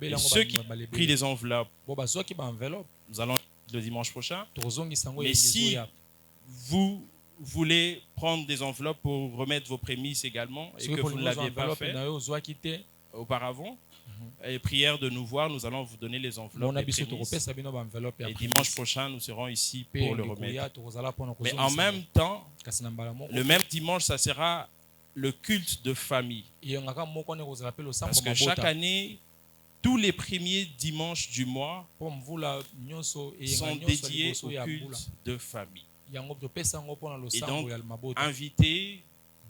[SPEAKER 4] Et ceux qui ont pris des enveloppes, nous allons le dimanche prochain. Mais si vous voulez prendre des enveloppes pour remettre vos prémices également et que vous ne l'aviez pas fait auparavant, et prière de nous voir, nous allons vous donner les enveloppes. Et dimanche prochain, nous serons ici pour le remettre. Mais en même temps, le même dimanche, ça sera le culte de famille. Parce que chaque année, tous les premiers dimanches du mois sont dédiés au culte de famille. Et donc, invité,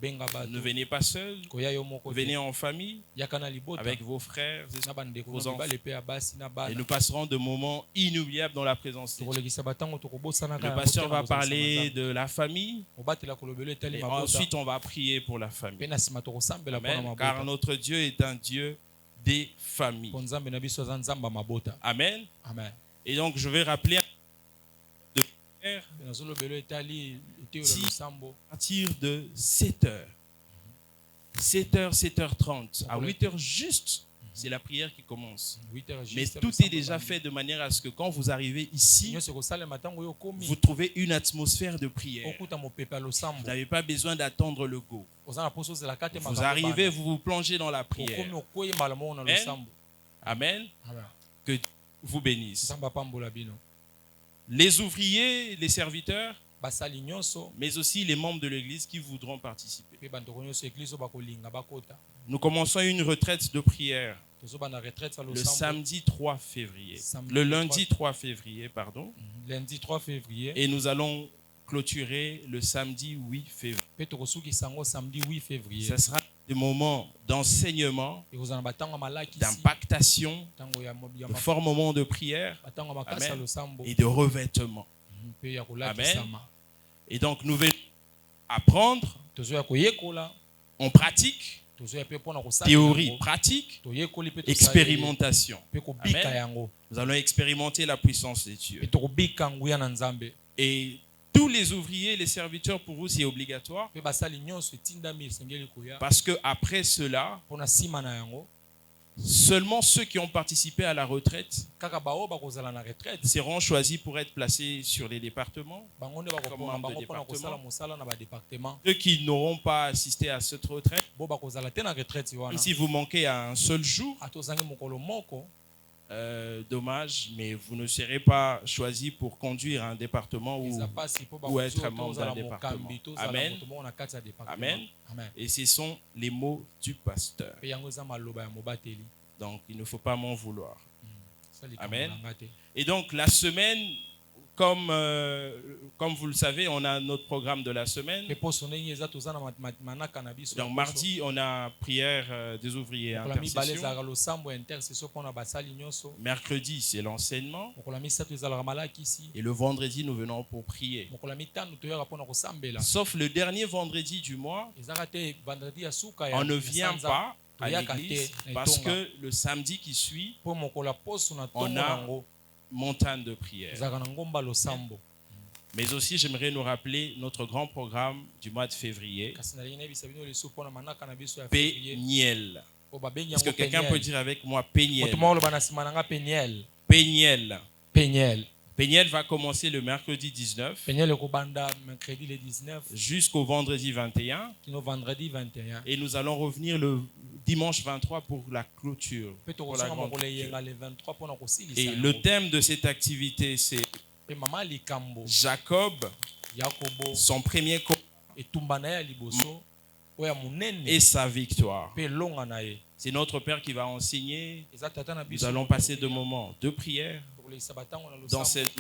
[SPEAKER 4] ne venez pas seul, venez en famille avec vos frères, vos enfants. Et nous passerons de moments inoubliables dans la présence de Dieu. Le pasteur va parler de la famille et ensuite on va prier pour la famille. Amen. Car notre Dieu est un Dieu des familles. Amen. Et donc je vais rappeler à partir de 7h. 7h, 7h30. À 8h juste, c'est la prière qui commence. Mais tout est déjà fait de manière à ce que quand vous arrivez ici, vous trouvez une atmosphère de prière. Vous n'avez pas besoin d'attendre le go. Vous arrivez, vous vous plongez dans la prière. Amen. Que Dieu vous bénisse. Les ouvriers, les serviteurs, mais aussi les membres de l'église qui voudront participer. Nous commençons une retraite de prière le samedi 3 février. Le lundi 3 février, pardon.
[SPEAKER 3] Lundi 3 février.
[SPEAKER 4] Et nous allons clôturer le samedi 8 février. Ce sera des moments d'enseignement,
[SPEAKER 3] ekozala na batango ya malakisi,
[SPEAKER 4] d'impactation,
[SPEAKER 3] tango ya
[SPEAKER 4] de forts moments de prière
[SPEAKER 3] batango ya makasi ya
[SPEAKER 4] Amen.
[SPEAKER 3] losambo
[SPEAKER 4] et de revêtement.
[SPEAKER 3] mpe ya kolakisama.
[SPEAKER 4] Et donc nous venons apprendre,
[SPEAKER 3] Tozoya koyekola,
[SPEAKER 4] on pratique,
[SPEAKER 3] tozoya mpe mpona kosala
[SPEAKER 4] théorie,
[SPEAKER 3] yango.
[SPEAKER 4] pratique,
[SPEAKER 3] Toyekoli mpe tosali
[SPEAKER 4] expérimentation.
[SPEAKER 3] mpe kobika
[SPEAKER 4] Amen.
[SPEAKER 3] yango
[SPEAKER 4] Nous allons expérimenter la puissance de Dieu.
[SPEAKER 3] mpe tokobika nguya na Nzambe.
[SPEAKER 4] Et tous les ouvriers, les serviteurs, pour vous, c'est obligatoire.
[SPEAKER 3] Mpe basali nyonso etindami esengeli koya
[SPEAKER 4] Parce que après cela,
[SPEAKER 3] mpona nsima na yango
[SPEAKER 4] seulement ceux qui ont participé à la retraite
[SPEAKER 3] kaka bao bakozala na retraite
[SPEAKER 4] seront choisis pour être placés sur les départements.
[SPEAKER 3] bango nde
[SPEAKER 4] Comme
[SPEAKER 3] bakopona
[SPEAKER 4] membre
[SPEAKER 3] bango
[SPEAKER 4] de
[SPEAKER 3] mpona kosala
[SPEAKER 4] département.
[SPEAKER 3] mosala na badepartement.
[SPEAKER 4] Ceux qui n'auront pas assisté à cette retraite,
[SPEAKER 3] Bo bakozala te na retraite wana
[SPEAKER 4] même si vous manquez à un seul jour,
[SPEAKER 3] atozangi mokolo moko
[SPEAKER 4] dommage, mais vous ne serez pas choisis pour conduire un département ou
[SPEAKER 3] eza pasi mpo
[SPEAKER 4] ou être
[SPEAKER 3] bakozwa
[SPEAKER 4] membre
[SPEAKER 3] tozala
[SPEAKER 4] d'un département.
[SPEAKER 3] mokambi tozala
[SPEAKER 4] Amen.
[SPEAKER 3] moto moko na kati ya département.
[SPEAKER 4] Amen.
[SPEAKER 3] Amen.
[SPEAKER 4] Et ce sont les mots du pasteur.
[SPEAKER 3] Mpe yango eza maloba ya mobateli.
[SPEAKER 4] Donc il ne faut pas m'en vouloir.
[SPEAKER 3] Sala likambo
[SPEAKER 4] Amen.
[SPEAKER 3] na nga te.
[SPEAKER 4] Et donc la semaine, comme vous le savez, on a notre programme de la semaine.
[SPEAKER 3] Mpe poso ndenge eza toza na manaka na biso.
[SPEAKER 4] Donc mardi, on a prière des ouvriers et
[SPEAKER 3] mokolo ya mibale
[SPEAKER 4] intercession.
[SPEAKER 3] ezalaka losambo ya intercession mpona basali nyonso.
[SPEAKER 4] Mercredi, c'est l'enseignement.
[SPEAKER 3] Mokolo ya misato ezalaka malakisi.
[SPEAKER 4] Et le vendredi, nous venons pour prier.
[SPEAKER 3] Mokolo ya mitano toyaka mpona kosambela.
[SPEAKER 4] Sauf le dernier vendredi du mois,
[SPEAKER 3] ezalaka te vendredi ya suka ya
[SPEAKER 4] on ne
[SPEAKER 3] ya
[SPEAKER 4] vient
[SPEAKER 3] sanza.
[SPEAKER 4] pas à
[SPEAKER 3] Toyaka
[SPEAKER 4] l'église
[SPEAKER 3] te na
[SPEAKER 4] parce
[SPEAKER 3] etonga.
[SPEAKER 4] que le samedi qui suit,
[SPEAKER 3] Mpo mokolo ya poso na
[SPEAKER 4] on
[SPEAKER 3] ntongo
[SPEAKER 4] a
[SPEAKER 3] nango
[SPEAKER 4] montagne de prière.
[SPEAKER 3] ezalaka na ngomba losambo.
[SPEAKER 4] Mais aussi, j'aimerais nous rappeler notre grand programme du mois de février,
[SPEAKER 3] Kasi nalingi nayebisa bino leso mpona manaka na biso ya février.
[SPEAKER 4] Péniel.
[SPEAKER 3] Po babengi
[SPEAKER 4] Est-ce que
[SPEAKER 3] yango
[SPEAKER 4] quelqu'un peut
[SPEAKER 3] Peniel.
[SPEAKER 4] dire avec moi Péniel?
[SPEAKER 3] Moto moko oloba na nsima na nga Peniel.
[SPEAKER 4] Péniel.
[SPEAKER 3] Peniel.
[SPEAKER 4] Péniel va commencer le mercredi 19
[SPEAKER 3] Peniel ekobanda mercredi le 19
[SPEAKER 4] jusqu'au vendredi 21
[SPEAKER 3] kino vendredi 21.
[SPEAKER 4] et nous allons revenir le dimanche 23 pour la clôture.
[SPEAKER 3] Mpe
[SPEAKER 4] Pour la
[SPEAKER 3] tokosonga
[SPEAKER 4] grande
[SPEAKER 3] mokolo
[SPEAKER 4] clôture.
[SPEAKER 3] eyenga le 23 mpona kosilisa
[SPEAKER 4] Et
[SPEAKER 3] yango.
[SPEAKER 4] le thème de cette activité, c'est
[SPEAKER 3] Mpe mama likambo
[SPEAKER 4] Jacob,
[SPEAKER 3] Yakobo
[SPEAKER 4] son premier combat
[SPEAKER 3] etumba na ye ya liboso oyo ya monene
[SPEAKER 4] et sa victoire.
[SPEAKER 3] mpe elonga na ye.
[SPEAKER 4] C'est notre Père qui va enseigner.
[SPEAKER 3] Eza tata na
[SPEAKER 4] Nous
[SPEAKER 3] biso.
[SPEAKER 4] allons passer de moments de prière
[SPEAKER 3] tokolekisa batango na
[SPEAKER 4] dans
[SPEAKER 3] losambo
[SPEAKER 4] cette...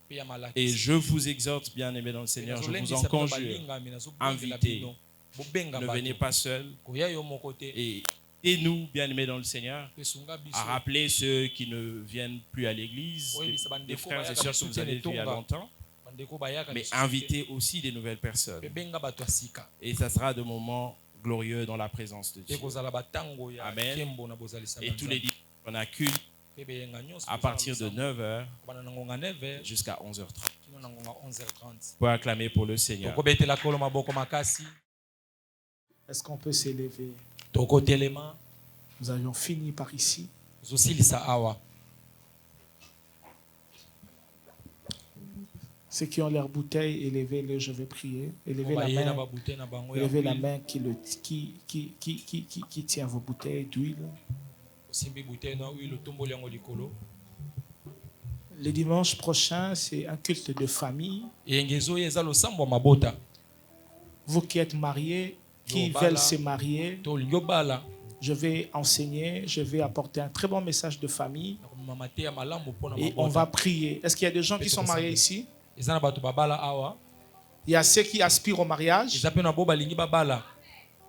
[SPEAKER 3] mpe ya
[SPEAKER 4] Et
[SPEAKER 3] malakisi.
[SPEAKER 4] je vous exhorte, bien aimés dans le Seigneur, je vous en conjure, invitez. ne venez pas seul.
[SPEAKER 3] koya yo moko te.
[SPEAKER 4] Et nous, bien aimés dans le Seigneur,
[SPEAKER 3] Mpe sunga biso.
[SPEAKER 4] à rappeler ceux qui ne viennent plus à l'église, des frères et sœurs que vous avez vus il y a longtemps,
[SPEAKER 3] bandeko bayaka
[SPEAKER 4] mais
[SPEAKER 3] biso te.
[SPEAKER 4] invitez aussi des nouvelles personnes.
[SPEAKER 3] Mpe benga bato ya sika.
[SPEAKER 4] Et ça sera de moments glorieux dans la présence de
[SPEAKER 3] Mpe
[SPEAKER 4] Dieu.
[SPEAKER 3] kozala batango ya
[SPEAKER 4] Amen.
[SPEAKER 3] nkembo na bozalisa
[SPEAKER 4] Et tous les dimanches, on a culte
[SPEAKER 3] mpe beyenga nyonso
[SPEAKER 4] à partir de 9h
[SPEAKER 3] kobanda na ngonga 9h
[SPEAKER 4] jusqu'à 11h30.
[SPEAKER 3] kino na ngonga 11h30.
[SPEAKER 4] Pour acclamer pour le Seigneur.
[SPEAKER 3] tokobetela kolo maboko makasi
[SPEAKER 1] Est-ce qu'on peut s'élever?
[SPEAKER 3] tokotelema
[SPEAKER 1] Nous avions fini par ici.
[SPEAKER 3] zosilisa awa.
[SPEAKER 1] Ceux qui ont leur bouteille, élevez-les, je vais prier. Élevez la
[SPEAKER 3] Baye na
[SPEAKER 1] main,
[SPEAKER 3] babute na bango ya
[SPEAKER 1] élevez la
[SPEAKER 3] huile.
[SPEAKER 1] main qui tient vos bouteilles d'huile.
[SPEAKER 3] osimbi bouteille na huile otomboli yango likolo.
[SPEAKER 1] Le dimanche prochain, c'est un culte de famille.
[SPEAKER 3] eyenge ezoya eza losambo ya mabota.
[SPEAKER 1] Vous qui êtes mariés, qui
[SPEAKER 3] Yo,
[SPEAKER 1] veulent
[SPEAKER 3] bala.
[SPEAKER 1] se marier,
[SPEAKER 3] tolingi obala
[SPEAKER 1] je vais enseigner, je vais apporter un très bon message de famille
[SPEAKER 3] nakomema te ya malamu mpona
[SPEAKER 1] et on va
[SPEAKER 3] mabota.
[SPEAKER 1] prier. Est-ce qu'il y a des gens qui sont mariés ici?
[SPEAKER 3] eza na bato babala awa.
[SPEAKER 1] Il y a ceux qui aspirent au mariage.
[SPEAKER 3] eza mpe na bo balingi babala.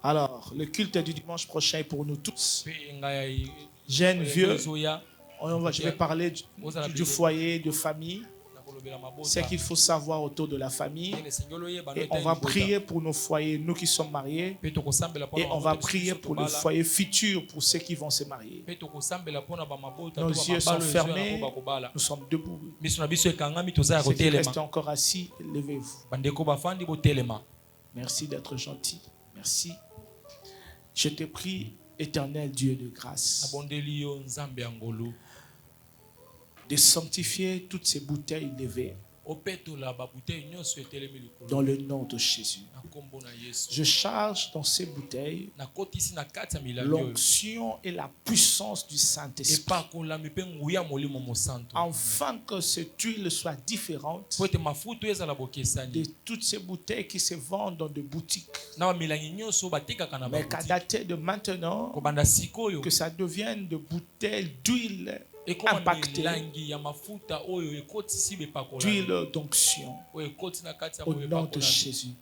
[SPEAKER 1] Alors, le culte du dimanche prochain est pour nous tous.
[SPEAKER 3] mpe ngai
[SPEAKER 1] Jeunes, vieux,
[SPEAKER 3] ezoya
[SPEAKER 1] je vais parler du foyer, de famille.
[SPEAKER 3] nakolobela mabota.
[SPEAKER 1] C'est qu'il faut savoir autour de la famille.
[SPEAKER 3] Ndenge esengeli oyeba
[SPEAKER 1] Et
[SPEAKER 3] no
[SPEAKER 1] on va
[SPEAKER 3] etali
[SPEAKER 1] prier pour nos foyers, nous qui sommes mariés.
[SPEAKER 3] mpe tokosambela mpona
[SPEAKER 1] Et on
[SPEAKER 3] mabota
[SPEAKER 1] va
[SPEAKER 3] biso
[SPEAKER 1] prier
[SPEAKER 3] nyonso
[SPEAKER 1] pour le
[SPEAKER 3] tobala.
[SPEAKER 1] foyer futur, pour ceux qui vont se marier.
[SPEAKER 3] mpe tokosambela mpona bamabota
[SPEAKER 1] Nos
[SPEAKER 3] to
[SPEAKER 1] yeux sont
[SPEAKER 3] bamabalo ezoya
[SPEAKER 1] fermés.
[SPEAKER 3] nango bakobala.
[SPEAKER 1] Nous sommes debout.
[SPEAKER 3] miso na biso ekangami toza ya
[SPEAKER 1] Ceux qui restent
[SPEAKER 3] kotelema.
[SPEAKER 1] encore assis, levez-vous.
[SPEAKER 3] bandeko bafandi botelema.
[SPEAKER 1] Merci d'être gentil. Merci. Je te prie, éternel Dieu de grâce,
[SPEAKER 3] abondeli yo nzambe ya ngolu.
[SPEAKER 1] de sanctifier toutes ces bouteilles levées
[SPEAKER 3] opetola babutei nyonso etelemi likolo.
[SPEAKER 1] dans le nom de Jésus.
[SPEAKER 3] na kombo na Yesu.
[SPEAKER 1] Je charge dans ces bouteilles
[SPEAKER 3] nakotisi na kati ya milangi oyo
[SPEAKER 1] l'onction et la puissance du Saint-Esprit,
[SPEAKER 3] epakolami mpe nguya molimo mosantu
[SPEAKER 1] afin que cette huile soit différente
[SPEAKER 3] po ete mafuta oyo ezala
[SPEAKER 1] de
[SPEAKER 3] bokesani
[SPEAKER 1] toutes ces bouteilles qui se vendent dans des boutiques.
[SPEAKER 3] na bamilangi nyonso batekaka na
[SPEAKER 1] Mais qu'à
[SPEAKER 3] baboutique.
[SPEAKER 1] dater de maintenant,
[SPEAKER 3] kobanda sikoyo
[SPEAKER 1] que ça devienne de bouteilles d'huile impacté d'huile d'onction au nom de Jésus.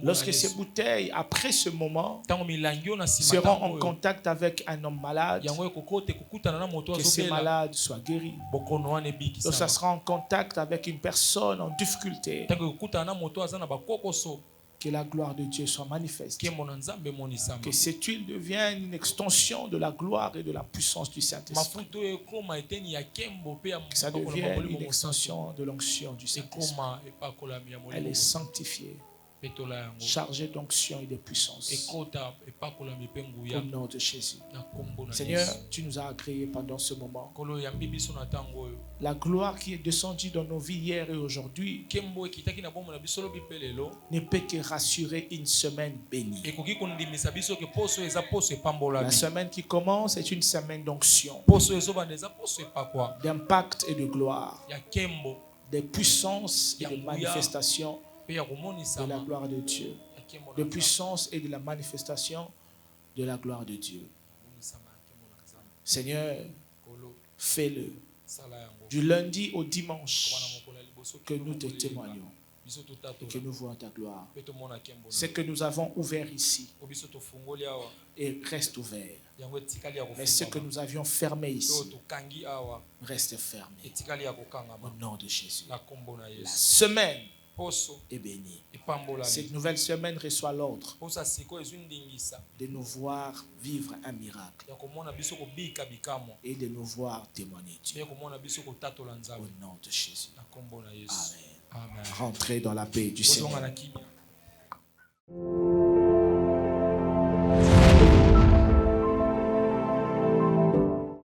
[SPEAKER 1] Lorsque ces bouteilles, après ce moment, seront en contact avec un homme malade, que ces malades soient guéris. Lorsque ça sera en contact avec une personne en difficulté, que la gloire de Dieu soit manifeste. Que cette huile devienne une extension de la gloire et de la puissance du Saint-Esprit. Que ça devienne une extension de l'onction du Saint-Esprit. Elle est sanctifiée, chargée d'onction et de puissance. Au nom de Jésus. Seigneur, tu nous as agréés pendant ce moment. La gloire qui est descendue dans nos vies hier et aujourd'hui ne peut que rassurer une semaine bénie. La semaine qui commence est une semaine d'onction, d'impact et de gloire, de puissance et de manifestation de la gloire de Dieu. De puissance et de la manifestation de la gloire de Dieu. Seigneur, fais-le. Du lundi au dimanche, que nous te témoignons et que nous voyons ta gloire. Ce que nous avons ouvert ici et reste ouvert. Mais ce que nous avions fermé ici reste fermé. Au nom de Jésus. La semaine est bénie. Cette nouvelle semaine reçoit l'ordre de nous voir vivre un miracle et de nous voir témoigner Dieu. Au nom de Jésus. Amen. Rentrez dans la paix du Seigneur.